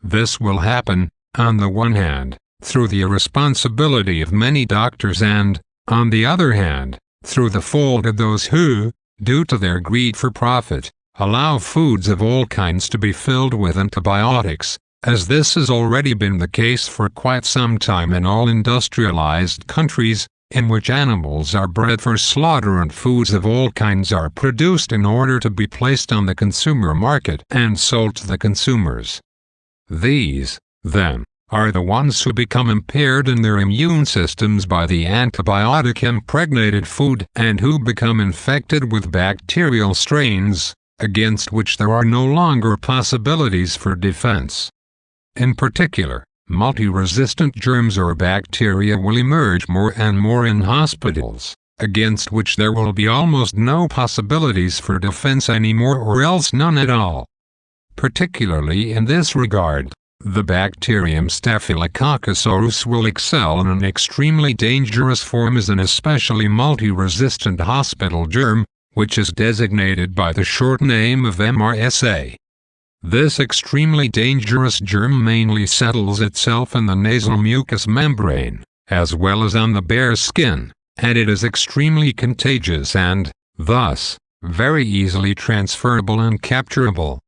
This will happen, on the one hand, through the irresponsibility of many doctors and, on the other hand, through the fault of those who, due to their greed for profit, allow foods of all kinds to be filled with antibiotics, as this has already been the case for quite some time in all industrialized countries, in which animals are bred for slaughter and foods of all kinds are produced in order to be placed on the consumer market and sold to the consumers. These, then, are the ones who become impaired in their immune systems by the antibiotic-impregnated food and who become infected with bacterial strains, against which there are no longer possibilities for defense. In particular, multi-resistant germs or bacteria will emerge more and more in hospitals, against which there will be almost no possibilities for defense anymore or else none at all. Particularly in this regard, the bacterium Staphylococcus aureus will excel in an extremely dangerous form as an especially multi-resistant hospital germ, which is designated by the short name of MRSA. This extremely dangerous germ mainly settles itself in the nasal mucous membrane, as well as on the bare skin, and it is extremely contagious and, thus, very easily transferable and capturable.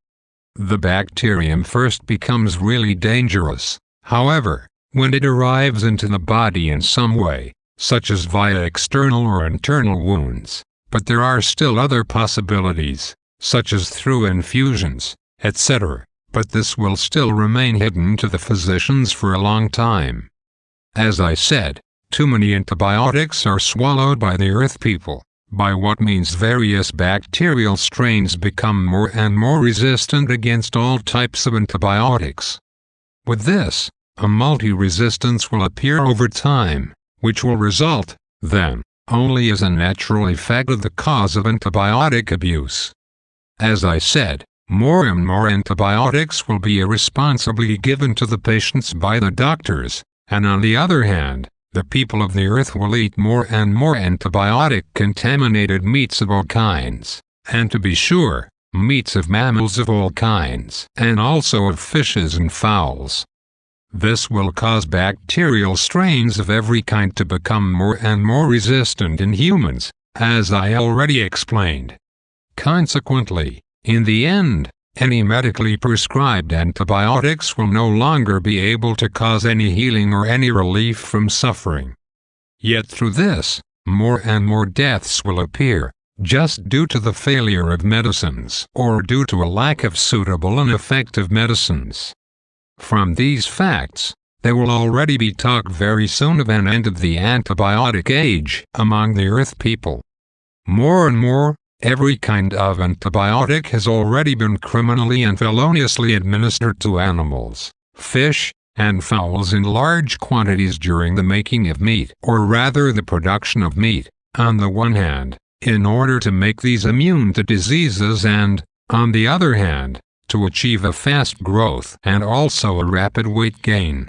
The bacterium first becomes really dangerous, however, when it arrives into the body in some way, such as via external or internal wounds, but there are still other possibilities, such as through infusions, etc., but this will still remain hidden to the physicians for a long time. As I said, too many antibiotics are swallowed by the earth people, by what means various bacterial strains become more and more resistant against all types of antibiotics. With this, a multi-resistance will appear over time, which will result, then, only as a natural effect of the cause of antibiotic abuse. As I said, more and more antibiotics will be irresponsibly given to the patients by the doctors, and on the other hand, the people of the earth will eat more and more antibiotic-contaminated meats of all kinds, and to be sure, meats of mammals of all kinds, and also of fishes and fowls. This will cause bacterial strains of every kind to become more and more resistant in humans, as I already explained. Consequently, in the end, any medically prescribed antibiotics will no longer be able to cause any healing or any relief from suffering. Yet through this, more and more deaths will appear, just due to the failure of medicines or due to a lack of suitable and effective medicines. From these facts, there will already be talk very soon of an end of the antibiotic age among the earth people. More and more, every kind of antibiotic has already been criminally and feloniously administered to animals, fish, and fowls in large quantities during the making of meat, or rather the production of meat, on the one hand, in order to make these immune to diseases and, on the other hand, to achieve a fast growth and also a rapid weight gain.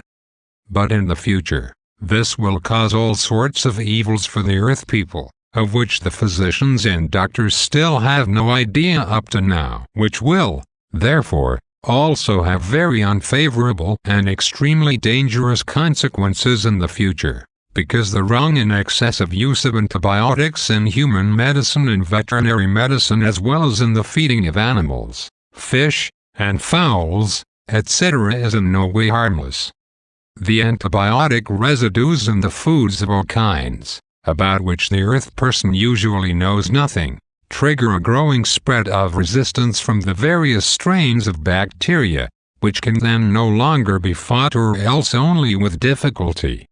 But in the future, this will cause all sorts of evils for the earth people, of which the physicians and doctors still have no idea up to now, which will, therefore, also have very unfavorable and extremely dangerous consequences in the future, because the wrong and excessive use of antibiotics in human medicine and veterinary medicine as well as in the feeding of animals, fish, and fowls, etc. is in no way harmless. The antibiotic residues in the foods of all kinds, about which the earth person usually knows nothing, trigger a growing spread of resistance from the various strains of bacteria, which can then no longer be fought or else only with difficulty.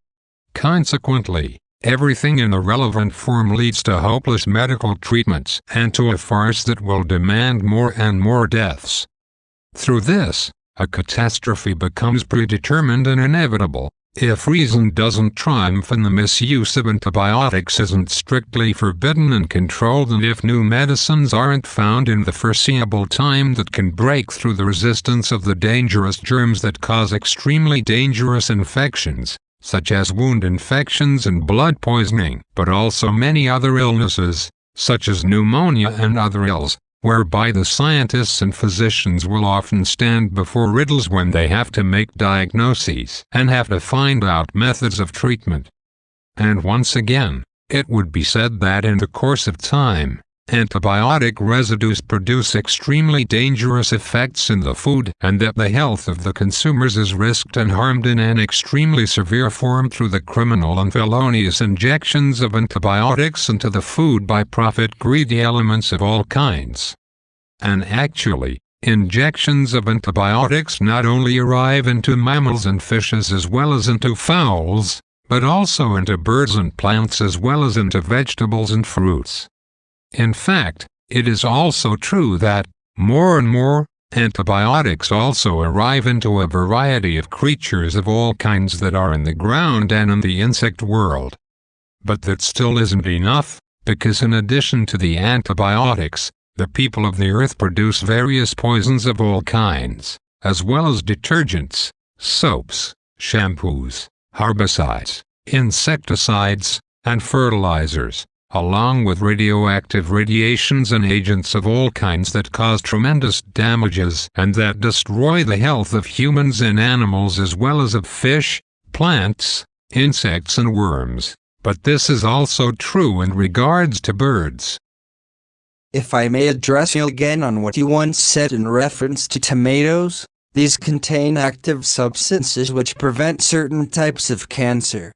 Consequently, everything in the relevant form leads to hopeless medical treatments and to a farce that will demand more and more deaths. Through this, a catastrophe becomes predetermined and inevitable, if reason doesn't triumph and the misuse of antibiotics isn't strictly forbidden and controlled, and if new medicines aren't found in the foreseeable time that can break through the resistance of the dangerous germs that cause extremely dangerous infections, such as wound infections and blood poisoning, but also many other illnesses, such as pneumonia and other ills, whereby the scientists and physicians will often stand before riddles when they have to make diagnoses and have to find out methods of treatment. And once again, it would be said that in the course of time, antibiotic residues produce extremely dangerous effects in the food and that the health of the consumers is risked and harmed in an extremely severe form through the criminal and felonious injections of antibiotics into the food by profit-greedy elements of all kinds. And actually, injections of antibiotics not only arrive into mammals and fishes as well as into fowls, but also into birds and plants as well as into vegetables and fruits. In fact, it is also true that, more and more, antibiotics also arrive into a variety of creatures of all kinds that are in the ground and in the insect world. But that still isn't enough, because in addition to the antibiotics, the people of the earth produce various poisons of all kinds, as well as detergents, soaps, shampoos, herbicides, insecticides, and fertilizers, along with radioactive radiations and agents of all kinds that cause tremendous damages and that destroy the health of humans and animals as well as of fish, plants, insects and worms. But this is also true in regards to birds. If I may address you again on what you once said in reference to tomatoes, these contain active substances which prevent certain types of cancer.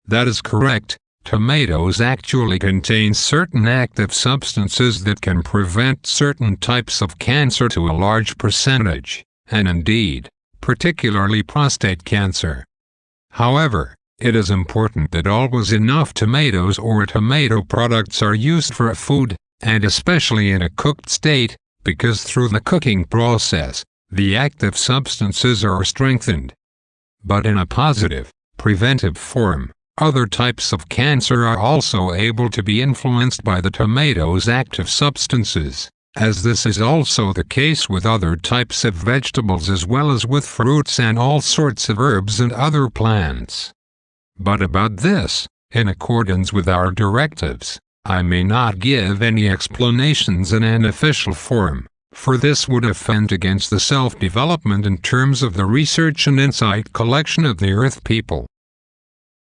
That is correct. Tomatoes actually contain certain active substances that can prevent certain types of cancer to a large percentage, and indeed, particularly prostate cancer. However, it is important that always enough tomatoes or tomato products are used for food, and especially in a cooked state, because through the cooking process, the active substances are strengthened. But in a positive, preventive form, other types of cancer are also able to be influenced by the tomato's active substances, as this is also the case with other types of vegetables as well as with fruits and all sorts of herbs and other plants. But about this, in accordance with our directives, I may not give any explanations in an official form, for this would offend against the self-development in terms of the research and insight collection of the Earth people.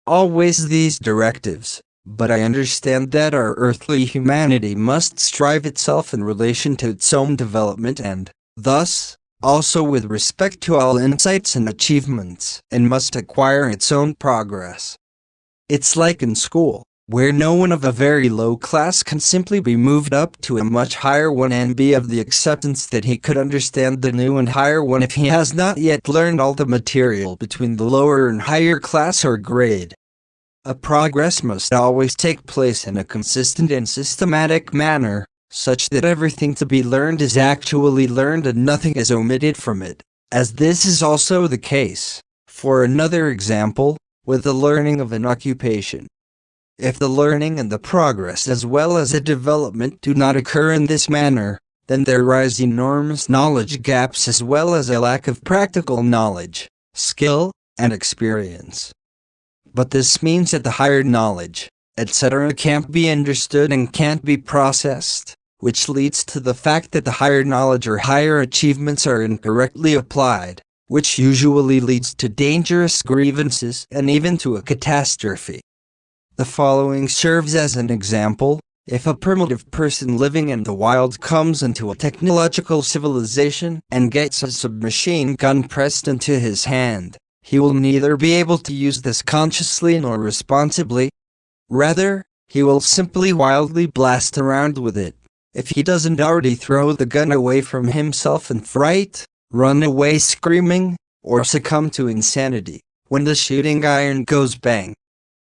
Always these directives, but I understand that our earthly humanity must strive itself in relation to its own development and, thus, also with respect to all insights and achievements, and must acquire its own progress. It's like in school, where no one of a very low class can simply be moved up to a much higher one and be of the acceptance that he could understand the new and higher one if he has not yet learned all the material between the lower and higher class or grade. A progress must always take place in a consistent and systematic manner, such that everything to be learned is actually learned and nothing is omitted from it, as this is also the case, for another example, with the learning of an occupation. If the learning and the progress as well as the development do not occur in this manner, then there rise enormous knowledge gaps as well as a lack of practical knowledge, skill, and experience. But this means that the higher knowledge, etc. can't be understood and can't be processed, which leads to the fact that the higher knowledge or higher achievements are incorrectly applied, which usually leads to dangerous grievances and even to a catastrophe. The following serves as an example. If a primitive person living in the wild comes into a technological civilization and gets a submachine gun pressed into his hand, he will neither be able to use this consciously nor responsibly. Rather, he will simply wildly blast around with it, if he doesn't already throw the gun away from himself in fright, run away screaming, or succumb to insanity, when the shooting iron goes bang.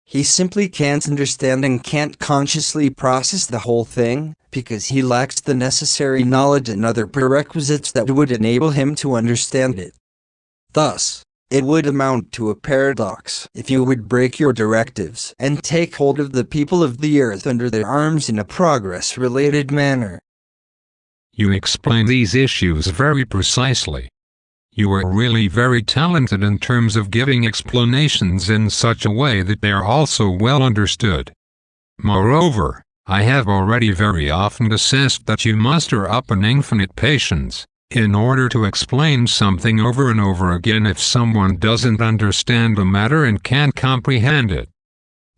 He simply can't understand and can't consciously process the whole thing, because he lacks the necessary knowledge and other prerequisites that would enable him to understand it. Thus, it would amount to a paradox if you would break your directives and take hold of the people of the earth under their arms in a progress-related manner. You explain these issues very precisely. You are really very talented in terms of giving explanations in such a way that they are also well understood. Moreover, I have already very often assessed that you muster up an infinite patience, in order to explain something over and over again if someone doesn't understand the matter and can't comprehend it.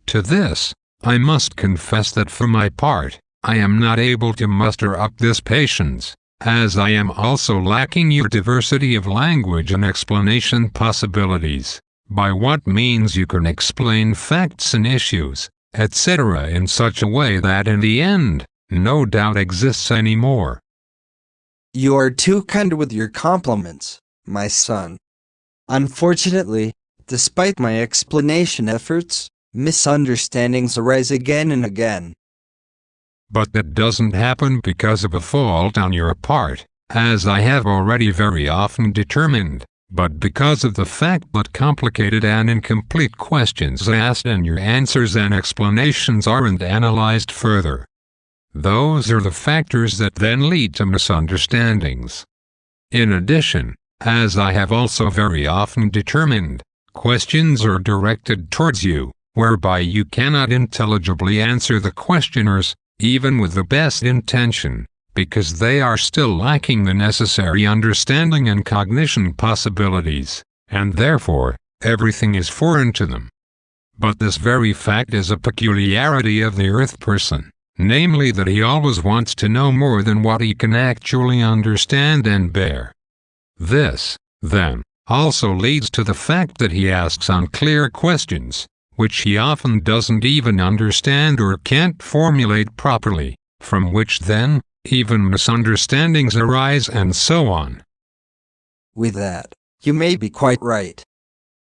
To this, I must confess that for my part, I am not able to muster up this patience, as I am also lacking your diversity of language and explanation possibilities, by what means you can explain facts and issues, etc. in such a way that in the end, no doubt exists anymore. You are too kind with your compliments, my son. Unfortunately, despite my explanation efforts, misunderstandings arise again and again. But that doesn't happen because of a fault on your part, as I have already very often determined, but because of the fact that complicated and incomplete questions asked and your answers and explanations aren't analyzed further. Those are the factors that then lead to misunderstandings. In addition, as I have also very often determined, questions are directed towards you, whereby you cannot intelligibly answer the questioners, even with the best intention, because they are still lacking the necessary understanding and cognition possibilities, and therefore, everything is foreign to them. But this very fact is a peculiarity of the earth person, namely that he always wants to know more than what he can actually understand and bear. This, then, also leads to the fact that he asks unclear questions, which he often doesn't even understand or can't formulate properly, from which then, even misunderstandings arise and so on. With that, you may be quite right.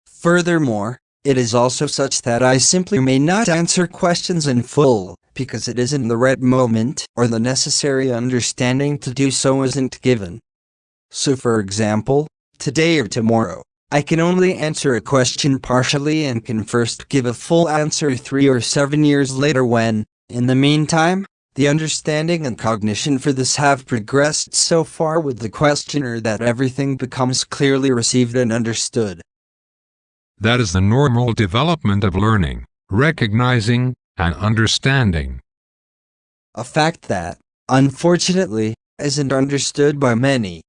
Furthermore, It is also such that I simply may not answer questions in full, because it isn't the right moment, or the necessary understanding to do so isn't given. So for example, today or tomorrow, I can only answer a question partially and can first give a full answer 3 or 7 years later when, in the meantime, the understanding and cognition for this have progressed so far with the questioner that everything becomes clearly received and understood. That is the normal development of learning, recognizing, and understanding. A fact that, unfortunately, isn't understood by many.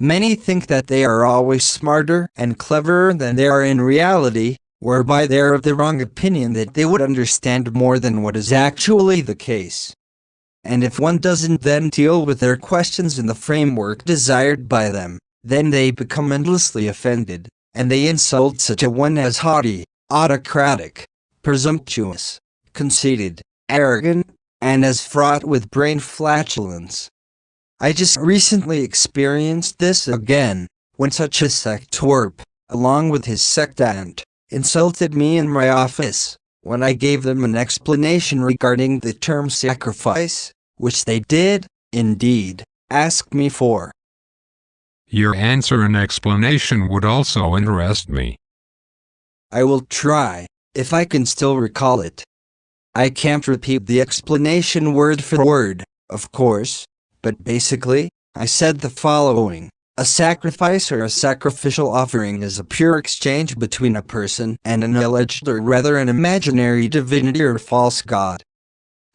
Many think that they are always smarter and cleverer than they are in reality, whereby they are of the wrong opinion that they would understand more than what is actually the case. And if one doesn't then deal with their questions in the framework desired by them, then they become endlessly offended, and they insult such a one as haughty, autocratic, presumptuous, conceited, arrogant, and as fraught with brain flatulence. I just recently experienced this again, when such a sectwarp, along with his sectant, insulted me in my office, when I gave them an explanation regarding the term sacrifice, which they did, indeed, ask me for. Your answer and explanation would also interest me. I will try, if I can still recall it. I can't repeat the explanation word for word, of course, but basically, I said the following. A sacrifice or a sacrificial offering is a pure exchange between a person and an alleged or rather an imaginary divinity or false god.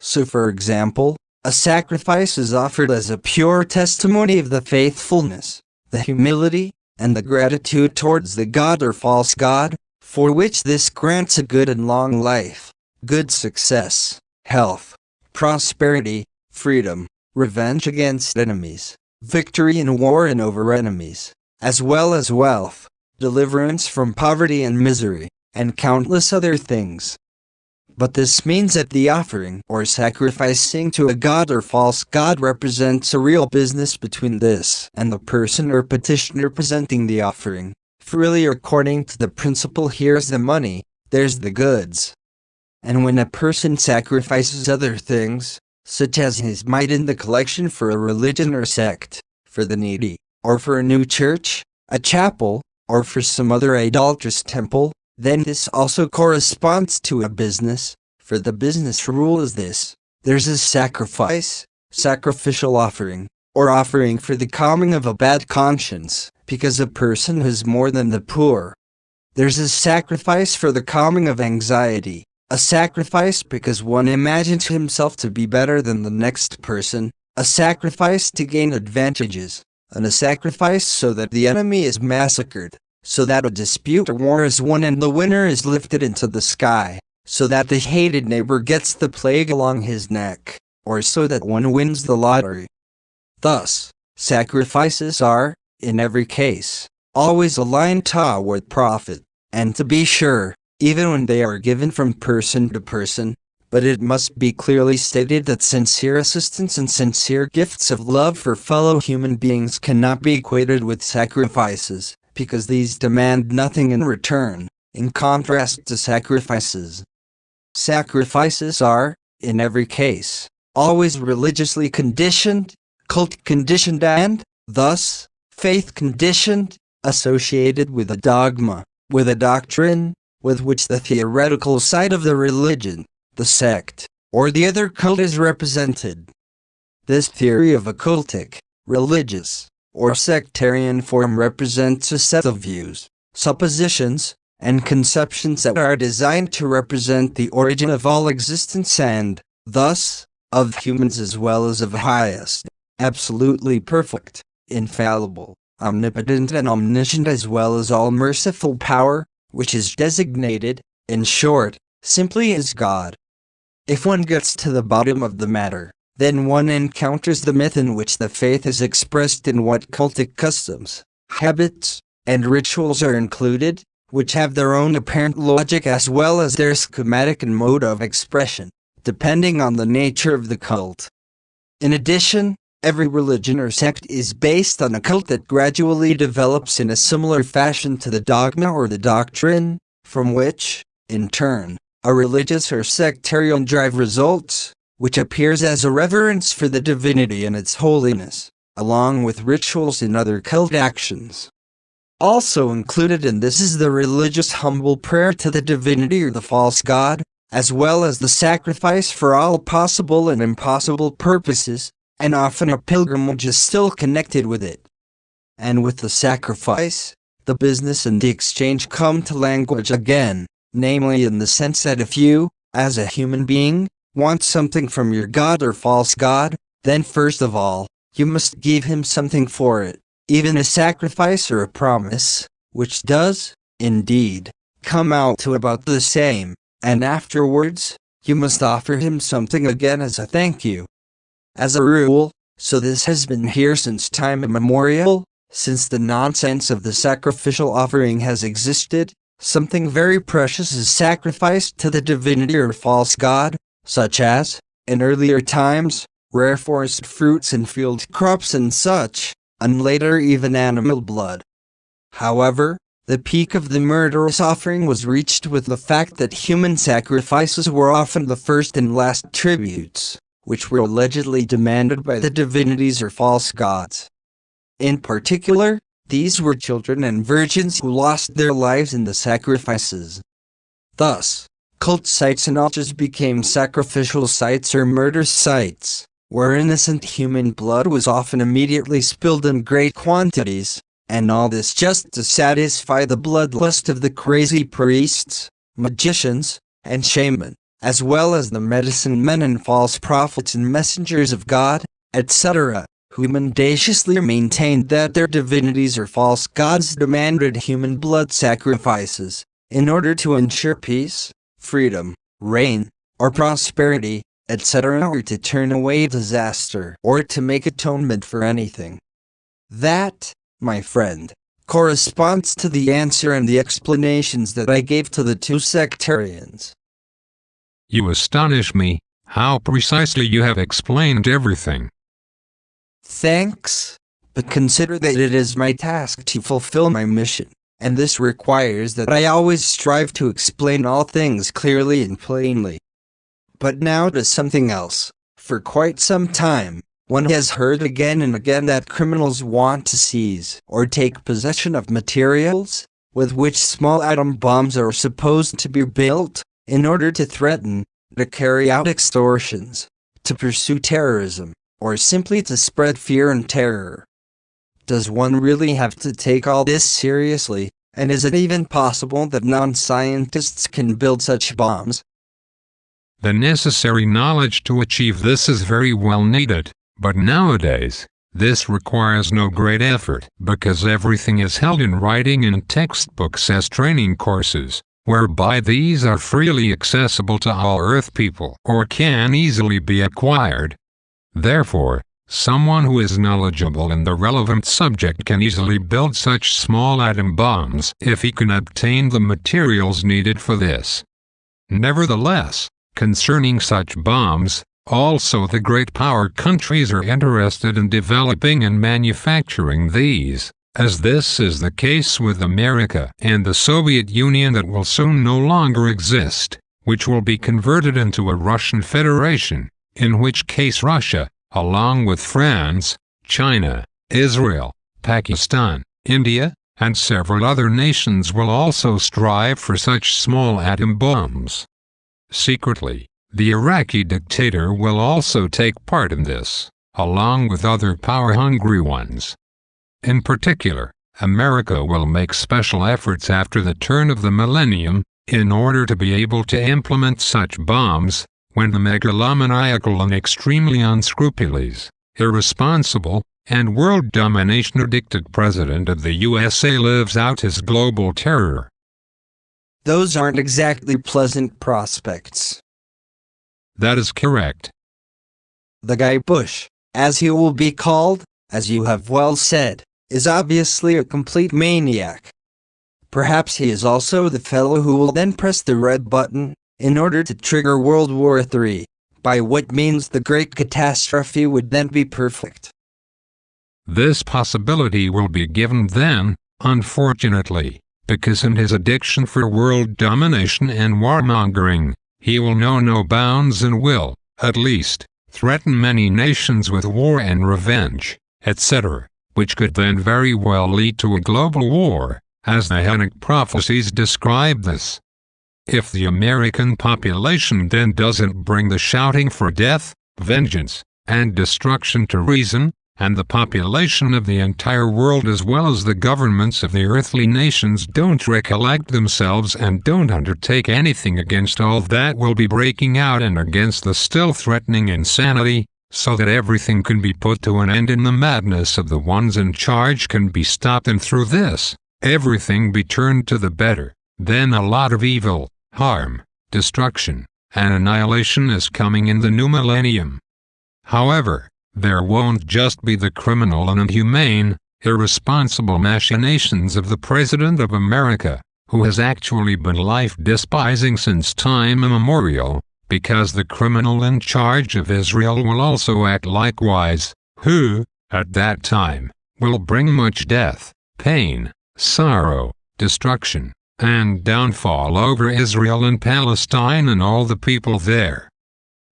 So for example, a sacrifice is offered as a pure testimony of the faithfulness, the humility, and the gratitude towards the god or false god, for which this grants a good and long life, good success, health, prosperity, freedom, revenge against enemies, victory in war and over enemies, as well as wealth, deliverance from poverty and misery, and countless other things. But this means that the offering or sacrificing to a god or false god represents a real business between this and the person or petitioner presenting the offering. Freely according to the principle here's the money, there's the goods. And when a person sacrifices other things, such as his mite in the collection for a religion or sect, for the needy, or for a new church, a chapel, or for some other idolatrous temple, then this also corresponds to a business, for the business rule is this: there's a sacrifice, sacrificial offering, or offering for the calming of a bad conscience, because a person has more than the poor. There's a sacrifice for the calming of anxiety, a sacrifice because one imagines himself to be better than the next person, a sacrifice to gain advantages, and a sacrifice so that the enemy is massacred, so that a dispute or war is won and the winner is lifted into the sky, so that the hated neighbor gets the plague along his neck, or so that one wins the lottery. Thus, sacrifices are, in every case, always aligned toward profit, and to be sure, even when they are given from person to person, but it must be clearly stated that sincere assistance and sincere gifts of love for fellow human beings cannot be equated with sacrifices, because these demand nothing in return, in contrast to sacrifices. Sacrifices are, in every case, always religiously conditioned, cult conditioned and, thus, faith conditioned, associated with a dogma, with a doctrine, with which the theoretical side of the religion, the sect, or the other cult is represented. This theory of a cultic, religious, or sectarian form represents a set of views, suppositions, and conceptions that are designed to represent the origin of all existence and, thus, of humans as well as of highest, absolutely perfect, infallible, omnipotent and omniscient as well as all merciful power, which is designated, in short, simply as God. If one gets to the bottom of the matter, then one encounters the myth in which the faith is expressed in what cultic customs, habits, and rituals are included, which have their own apparent logic as well as their schematic and mode of expression, depending on the nature of the cult. In addition, every religion or sect is based on a cult that gradually develops in a similar fashion to the dogma or the doctrine. from which, in turn, a religious or sectarian drive results, which appears as a reverence for the divinity and its holiness, along with rituals and other cult actions. Also included in this is the religious humble prayer to the divinity or the false god, as well as the sacrifice for all possible and impossible purposes, and often a pilgrimage is still connected with it. And with the sacrifice, the business and the exchange come to language again, namely in the sense that if you, as a human being, want something from your god or false god, then first of all, you must give him something for it, even a sacrifice or a promise, which does, indeed, come out to about the same, and afterwards, you must offer him something again as a thank you. As a rule, so this has been here since time immemorial, since the nonsense of the sacrificial offering has existed, something very precious is sacrificed to the divinity or false god, such as, in earlier times, rare forest fruits and field crops and such, and later even animal blood. However, the peak of the murderous offering was reached with the fact that human sacrifices were often the first and last tributes, which were allegedly demanded by the divinities or false gods. In particular, these were children and virgins who lost their lives in the sacrifices. Thus, cult sites and altars became sacrificial sites or murder sites, where innocent human blood was often immediately spilled in great quantities, and all this just to satisfy the bloodlust of the crazy priests, magicians, and shamans, as well as the medicine men and false prophets and messengers of God, etc., who mendaciously maintained that their divinities or false gods demanded human blood sacrifices, in order to ensure peace, freedom, reign, or prosperity, etc., or to turn away disaster, or to make atonement for anything. That, my friend, corresponds to the answer and the explanations that I gave to the two sectarians. You astonish me, how precisely you have explained everything. Thanks, but consider that it is my task to fulfill my mission, and this requires that I always strive to explain all things clearly and plainly. But now to something else. For quite some time, one has heard again and again that criminals want to seize or take possession of materials with which small atom bombs are supposed to be built, in order to threaten, to carry out extortions, to pursue terrorism, or simply to spread fear and terror. Does one really have to take all this seriously, and is it even possible that non-scientists can build such bombs? The necessary knowledge to achieve this is very well needed, but nowadays, this requires no great effort, because everything is held in writing in textbooks as training courses, whereby these are freely accessible to all Earth people, or can easily be acquired. Therefore, someone who is knowledgeable in the relevant subject can easily build such small atom bombs if he can obtain the materials needed for this. Nevertheless, concerning such bombs, also the great power countries are interested in developing and manufacturing these, as this is the case with America and the Soviet Union that will soon no longer exist, which will be converted into a Russian Federation, in which case Russia, along with France, China, Israel, Pakistan, India, and several other nations will also strive for such small atom bombs. Secretly, the Iraqi dictator will also take part in this, along with other power-hungry ones. In particular, America will make special efforts after the turn of the millennium, in order to be able to implement such bombs, when the megalomaniacal and extremely unscrupulous, irresponsible, and world domination-addicted president of the USA lives out his global terror. Those aren't exactly pleasant prospects. That is correct. The guy Bush, as he will be called, as you have well said, is obviously a complete maniac. Perhaps he is also the fellow who will then press the red button, in order to trigger World War III, by what means the great catastrophe would then be perfect. This possibility will be given then, unfortunately, because in his addiction for world domination and warmongering, he will know no bounds and will, at least, threaten many nations with war and revenge, etc., which could then very well lead to a global war, as the Hellenic prophecies describe this. If the American population then doesn't bring the shouting for death, vengeance, and destruction to reason, and the population of the entire world as well as the governments of the earthly nations don't recollect themselves and don't undertake anything against all that will be breaking out and against the still threatening insanity, so that everything can be put to an end and the madness of the ones in charge can be stopped, and through this, everything be turned to the better, then a lot of evil, harm, destruction, and annihilation is coming in the new millennium. However, there won't just be the criminal and inhumane, irresponsible machinations of the President of America, who has actually been life-despising since time immemorial, because the criminal in charge of Israel will also act likewise, who, at that time, will bring much death, pain, sorrow, destruction, and downfall over Israel and Palestine and all the people there.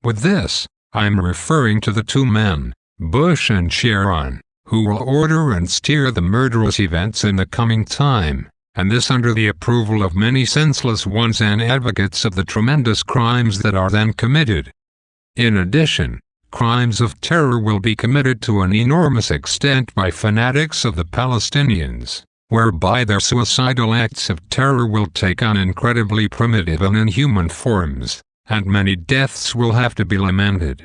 With this, I'm referring to the two men, Bush and Sharon, who will order and steer the murderous events in the coming time, and this under the approval of many senseless ones and advocates of the tremendous crimes that are then committed. In addition, crimes of terror will be committed to an enormous extent by fanatics of the Palestinians, whereby their suicidal acts of terror will take on incredibly primitive and inhuman forms, and many deaths will have to be lamented.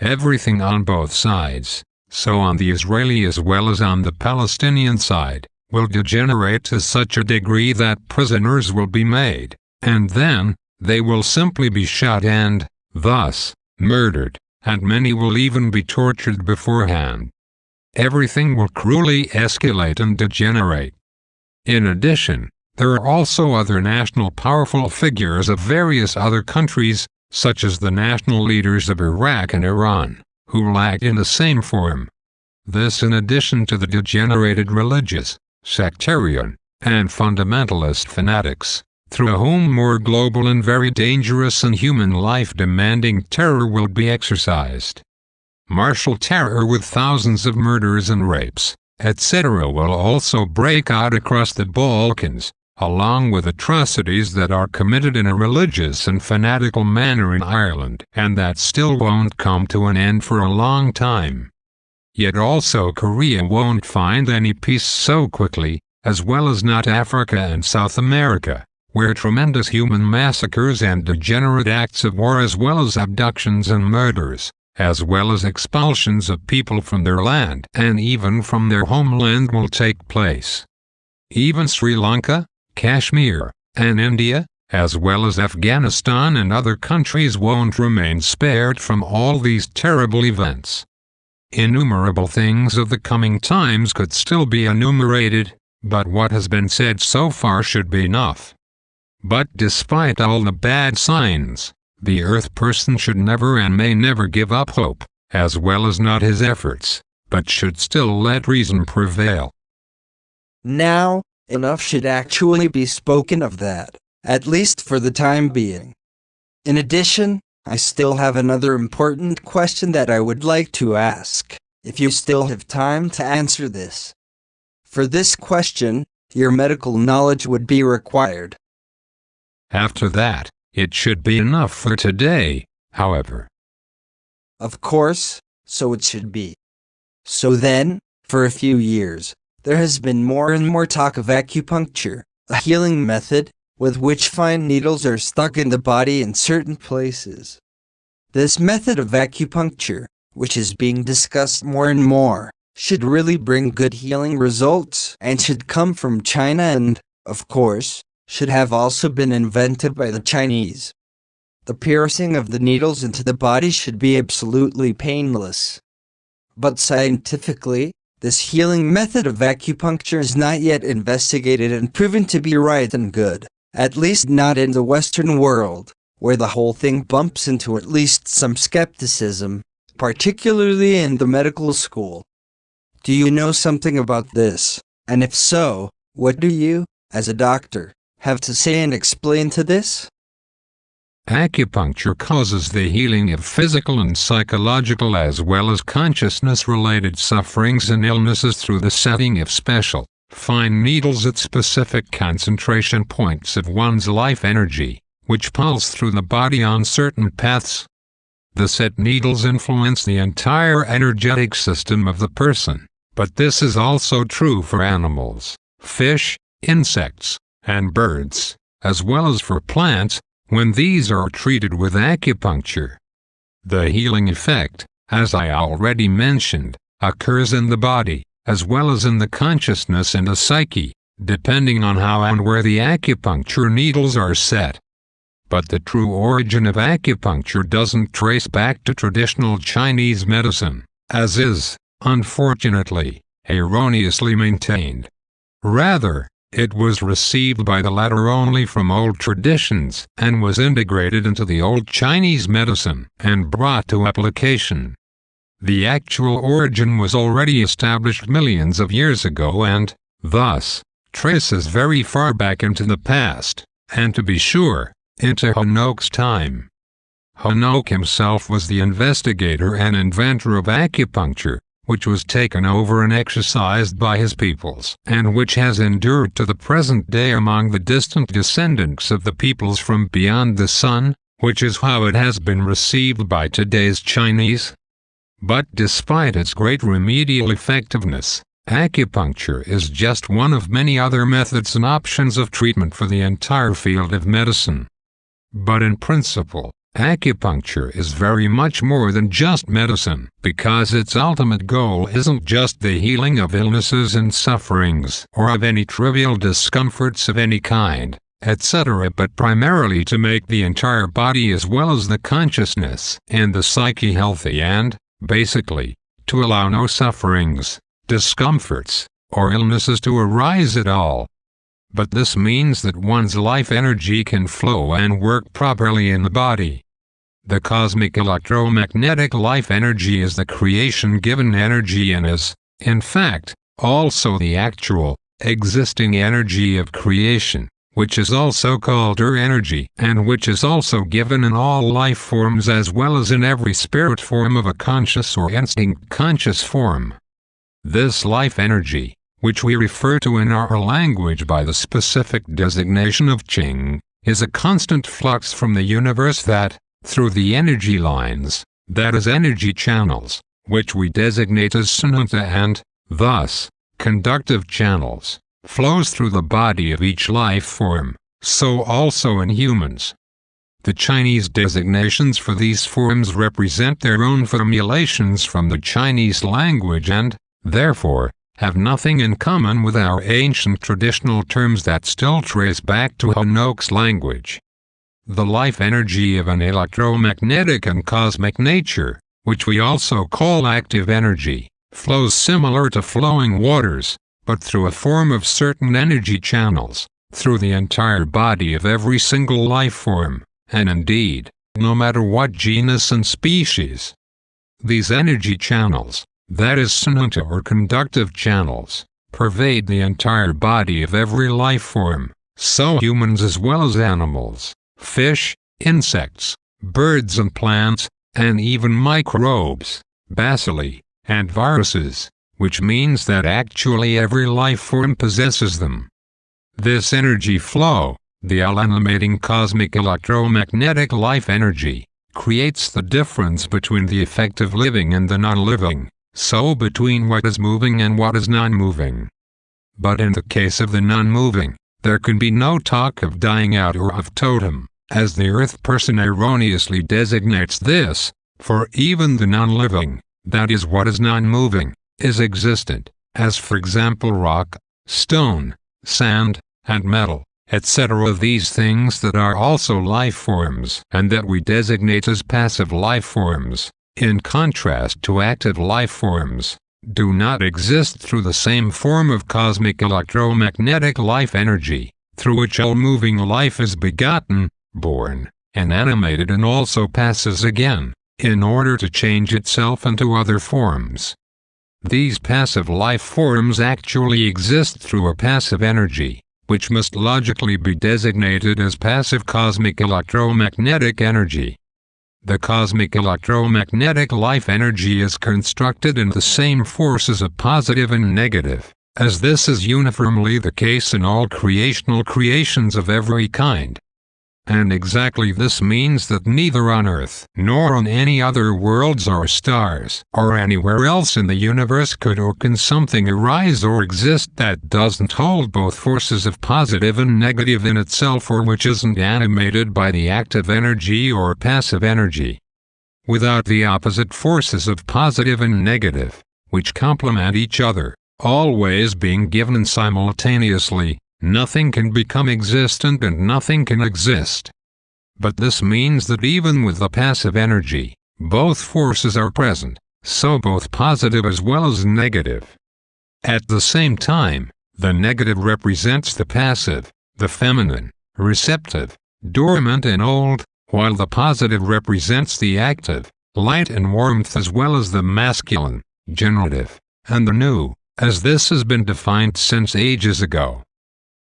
Everything on both sides, so on the Israeli as well as on the Palestinian side, will degenerate to such a degree that prisoners will be made, and then, they will simply be shot and, thus, murdered, and many will even be tortured beforehand. Everything will cruelly escalate and degenerate. In addition, there are also other national powerful figures of various other countries, such as the national leaders of Iraq and Iran, who will act in the same form. This in addition to the degenerated religious, sectarian, and fundamentalist fanatics, through whom more global and very dangerous and human life-demanding terror will be exercised. Martial terror with thousands of murders and rapes, etc. will also break out across the Balkans, along with atrocities that are committed in a religious and fanatical manner in Ireland, and that still won't come to an end for a long time. Yet also Korea won't find any peace so quickly, as well as not Africa and South America, where tremendous human massacres and degenerate acts of war as well as abductions and murders, as well as expulsions of people from their land and even from their homeland will take place. Even Sri Lanka, Kashmir, and India, as well as Afghanistan and other countries won't remain spared from all these terrible events. Innumerable things of the coming times could still be enumerated, but what has been said so far should be enough. But despite all the bad signs, the Earth person should never and may never give up hope, as well as not his efforts, but should still let reason prevail. Now, enough should actually be spoken of that, at least for the time being. In addition, I still have another important question that I would like to ask, if you still have time to answer this. For this question, your medical knowledge would be required. After that, it should be enough for today, however. Of course, so it should be. So then, for a few years, there has been more and more talk of acupuncture, a healing method, with which fine needles are stuck in the body in certain places. This method of acupuncture, which is being discussed more and more, should really bring good healing results and should come from China and, of course, should have also been invented by the Chinese. The piercing of the needles into the body should be absolutely painless. But scientifically, this healing method of acupuncture is not yet investigated and proven to be right and good, at least not in the Western world, where the whole thing bumps into at least some skepticism, particularly in the medical school. Do you know something about this? And if so, what do you, as a doctor, have to say and explain to this? Acupuncture causes the healing of physical and psychological as well as consciousness-related sufferings and illnesses through the setting of special, fine needles at specific concentration points of one's life energy, which pulse through the body on certain paths. The set needles influence the entire energetic system of the person, but this is also true for animals, fish, insects, and birds, as well as for plants, when these are treated with acupuncture. The healing effect, as I already mentioned, occurs in the body, as well as in the consciousness and the psyche, depending on how and where the acupuncture needles are set. But the true origin of acupuncture doesn't trace back to traditional Chinese medicine, as is, unfortunately, erroneously maintained. Rather, it was received by the latter only from old traditions and was integrated into the old Chinese medicine and brought to application. The actual origin was already established millions of years ago and, thus, traces very far back into the past, and to be sure, into Hanouk's time. Hanouk himself was the investigator and inventor of acupuncture, which was taken over and exercised by his peoples, and which has endured to the present day among the distant descendants of the peoples from beyond the sun, which is how it has been received by today's Chinese. But despite its great remedial effectiveness, acupuncture is just one of many other methods and options of treatment for the entire field of medicine. But in principle, acupuncture is very much more than just medicine, because its ultimate goal isn't just the healing of illnesses and sufferings or of any trivial discomforts of any kind, etc., but primarily to make the entire body as well as the consciousness and the psyche healthy and, basically, to allow no sufferings, discomforts, or illnesses to arise at all. But this means that one's life energy can flow and work properly in the body. The cosmic electromagnetic life energy is the creation-given energy and is, in fact, also the actual, existing energy of creation, which is also called energy, and which is also given in all life forms as well as in every spirit form of a conscious or instinct-conscious form. This life energy, which we refer to in our language by the specific designation of Qing, is a constant flux from the universe that, through the energy lines, that is energy channels, which we designate as sunanta and, thus, conductive channels, flows through the body of each life form, so also in humans. The Chinese designations for these forms represent their own formulations from the Chinese language and, therefore, have nothing in common with our ancient traditional terms that still trace back to Hanouk's language. The life energy of an electromagnetic and cosmic nature, which we also call active energy, flows similar to flowing waters, but through a form of certain energy channels, through the entire body of every single life form, and indeed, no matter what genus and species. These energy channels, that is sunanta or conductive channels, pervade the entire body of every life form, so humans as well as animals, fish, insects, birds and plants, and even microbes, bacilli, and viruses, which means that actually every life form possesses them. This energy flow, the all-animating cosmic electromagnetic life energy, creates the difference between the effective living and the non-living, so between what is moving and what is non-moving. But in the case of the non-moving, there can be no talk of dying out or of totem, as the earth person erroneously designates this, for even the non-living, that is what is non-moving, is existent, as for example rock, stone, sand, and metal, etc. These things that are also life forms and that we designate as passive life forms, in contrast to active life forms, do not exist through the same form of cosmic electromagnetic life energy, through which all moving life is begotten, born, and animated and also passes again, in order to change itself into other forms. These passive life forms actually exist through a passive energy, which must logically be designated as passive cosmic electromagnetic energy. The cosmic electromagnetic life energy is constructed in the same forces of positive and negative, as this is uniformly the case in all creational creations of every kind. And exactly this means that neither on Earth, nor on any other worlds or stars, or anywhere else in the universe could or can something arise or exist that doesn't hold both forces of positive and negative in itself, or which isn't animated by the active energy or passive energy. Without the opposite forces of positive and negative, which complement each other, always being given simultaneously, nothing can become existent and nothing can exist. But this means that even with the passive energy, both forces are present, so both positive as well as negative. At the same time, the negative represents the passive, the feminine, receptive, dormant and old, while the positive represents the active, light and warmth, as well as the masculine, generative, and the new, as this has been defined since ages ago.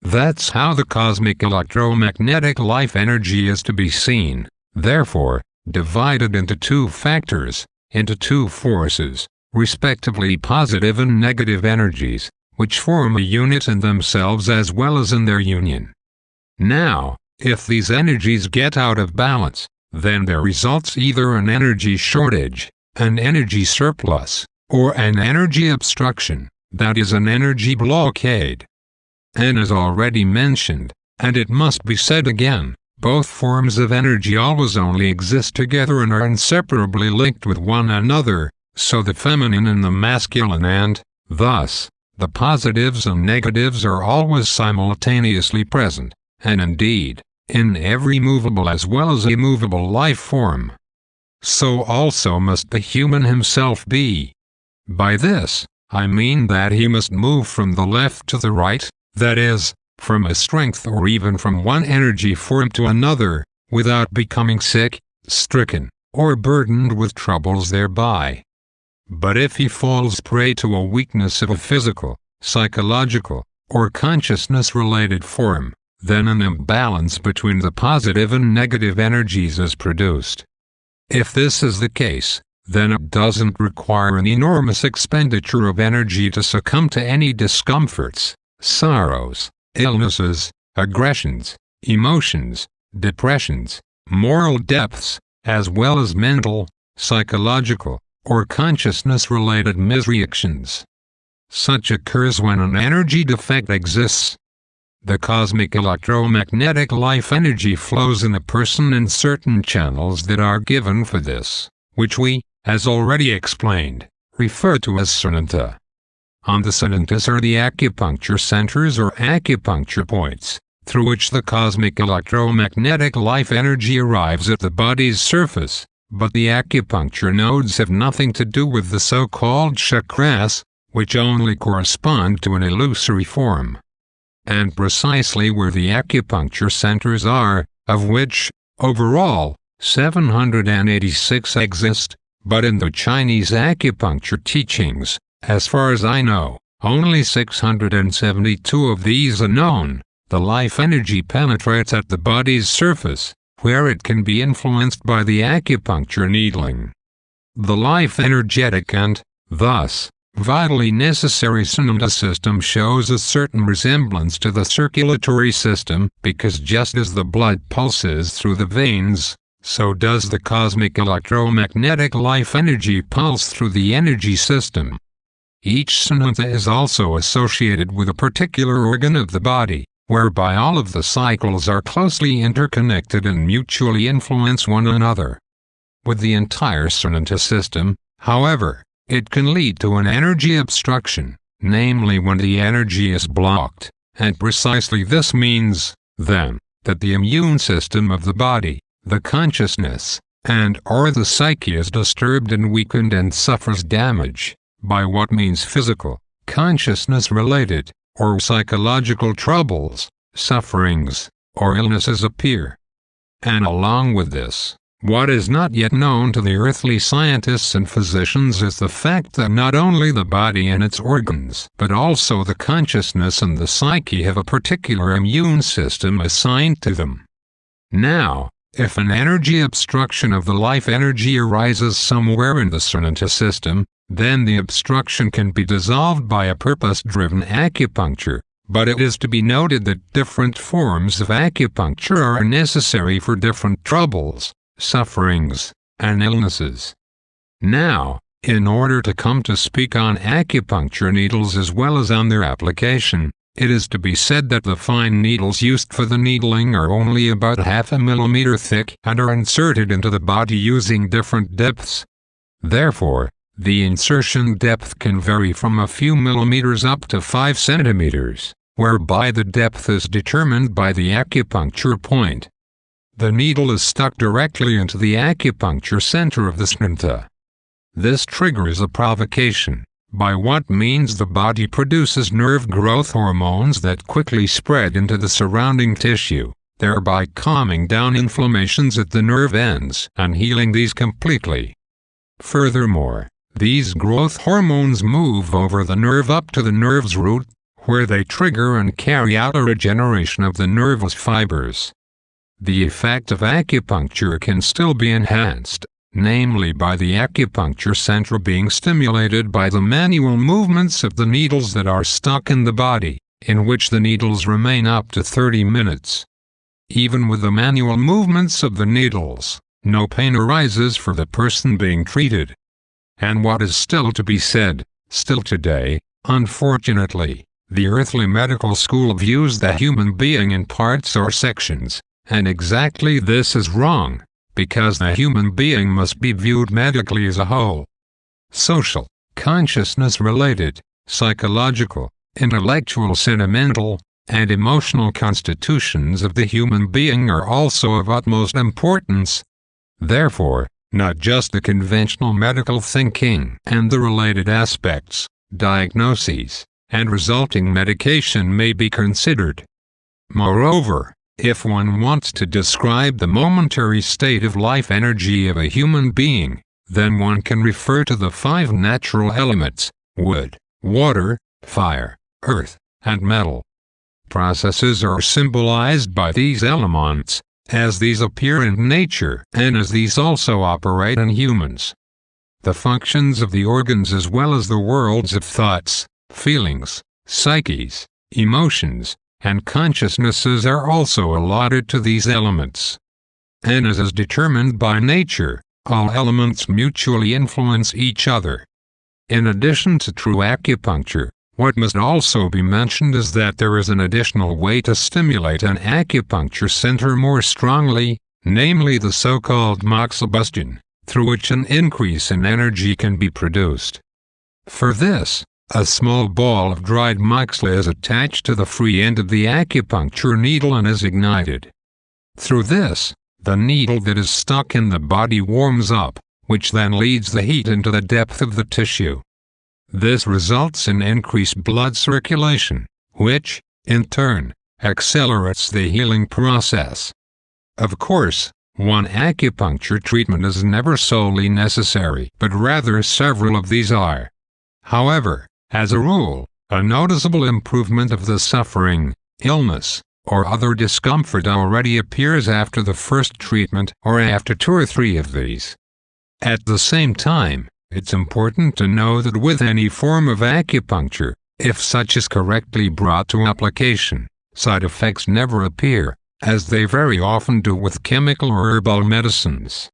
That's how the cosmic electromagnetic life energy is to be seen, therefore, divided into two factors, into two forces, respectively positive and negative energies, which form a unit in themselves as well as in their union. Now, if these energies get out of balance, then there results either an energy shortage, an energy surplus, or an energy obstruction, that is an energy blockade. And as already mentioned, and it must be said again, both forms of energy always only exist together and are inseparably linked with one another, so the feminine and the masculine and, thus, the positives and negatives are always simultaneously present, and indeed, in every movable as well as immovable life form. So also must the human himself be. By this, I mean that he must move from the left to the right, that is, from a strength or even from one energy form to another, without becoming sick, stricken, or burdened with troubles thereby. But if he falls prey to a weakness of a physical, psychological, or consciousness-related form, then an imbalance between the positive and negative energies is produced. If this is the case, then it doesn't require an enormous expenditure of energy to succumb to any discomforts, sorrows, illnesses, aggressions, emotions, depressions, moral depths, as well as mental, psychological, or consciousness-related misreactions. Such occurs when an energy defect exists. The cosmic electromagnetic life energy flows in a person in certain channels that are given for this, which we, as already explained, refer to as Sananta. On the Sanantas are the acupuncture centers or acupuncture points, through which the cosmic electromagnetic life energy arrives at the body's surface, but the acupuncture nodes have nothing to do with the so-called chakras, which only correspond to an illusory form. And precisely where the acupuncture centers are, of which, overall, 786 exist, but in the Chinese acupuncture teachings, as far as I know, only 672 of these are known. The life energy penetrates at the body's surface, where it can be influenced by the acupuncture needling. The life energetic and, thus, vitally necessary Sananda system shows a certain resemblance to the circulatory system, because just as the blood pulses through the veins, so does the cosmic electromagnetic life energy pulse through the energy system. Each Sananda is also associated with a particular organ of the body, whereby all of the cycles are closely interconnected and mutually influence one another. With the entire Sananda system, however, it can lead to an energy obstruction, namely when the energy is blocked, and precisely this means, then, that the immune system of the body, the consciousness, and/or the psyche is disturbed and weakened and suffers damage, by what means physical, consciousness-related, or psychological troubles, sufferings, or illnesses appear. And along with this, What is not yet known to the earthly scientists and physicians is the fact that not only the body and its organs, but also the consciousness and the psyche have a particular immune system assigned to them. Now, if an energy obstruction of the life energy arises somewhere in the certain system, then the obstruction can be dissolved by a purpose-driven acupuncture, but it is to be noted that different forms of acupuncture are necessary for different troubles, sufferings, and illnesses. Now, in order to come to speak on acupuncture needles as well as on their application, it is to be said that the fine needles used for the needling are only about 0.5 millimeter thick and are inserted into the body using different depths. Therefore, the insertion depth can vary from a few millimeters up to 5 centimeters, whereby the depth is determined by the acupuncture point. The needle is stuck directly into the acupuncture center of the sphincter. This triggers a provocation, by what means the body produces nerve growth hormones that quickly spread into the surrounding tissue, thereby calming down inflammations at the nerve ends and healing these completely. Furthermore, these growth hormones move over the nerve up to the nerve's root, where they trigger and carry out a regeneration of the nervous fibers. The effect of acupuncture can still be enhanced, namely by the acupuncture center being stimulated by the manual movements of the needles that are stuck in the body, in which the needles remain up to 30 minutes. Even with the manual movements of the needles, no pain arises for the person being treated. And what is still to be said, still today, unfortunately, the earthly medical school views the human being in parts or sections, and exactly this is wrong, because the human being must be viewed medically as a whole. Social, consciousness-related, psychological, intellectual, sentimental, and emotional constitutions of the human being are also of utmost importance. Therefore, not just the conventional medical thinking and the related aspects, diagnoses, and resulting medication may be considered. Moreover, if one wants to describe the momentary state of life energy of a human being, then one can refer to the 5 natural elements: wood, water, fire, earth, and metal. Processes are symbolized by these elements, as these appear in nature and as these also operate in humans. The functions of the organs as well as the worlds of thoughts, feelings, psyches, emotions, and consciousnesses are also allotted to these elements. And as is determined by nature, all elements mutually influence each other. In addition to true acupuncture, what must also be mentioned is that there is an additional way to stimulate an acupuncture center more strongly, namely the so-called moxibustion, through which an increase in energy can be produced. For this, a small ball of dried moxia is attached to the free end of the acupuncture needle and is ignited. Through this, the needle that is stuck in the body warms up, which then leads the heat into the depth of the tissue. This results in increased blood circulation, which, in turn, accelerates the healing process. Of course, one acupuncture treatment is never solely necessary, but rather several of these are. However, as a rule, a noticeable improvement of the suffering, illness, or other discomfort already appears after the first treatment or after 2 or 3 of these. At the same time, it's important to know that with any form of acupuncture, if such is correctly brought to application, side effects never appear, as they very often do with chemical or herbal medicines.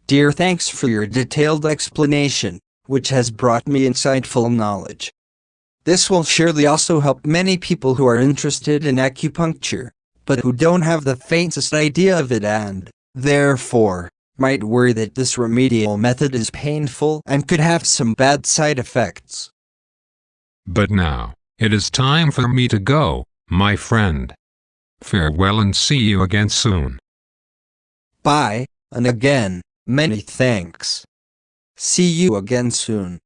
Dear, thanks for your detailed explanation, which has brought me insightful knowledge. This will surely also help many people who are interested in acupuncture, but who don't have the faintest idea of it and, therefore, might worry that this remedial method is painful and could have some bad side effects. But now, it is time for me to go, my friend. Farewell and see you again soon. Bye, and again, many thanks. See you again soon.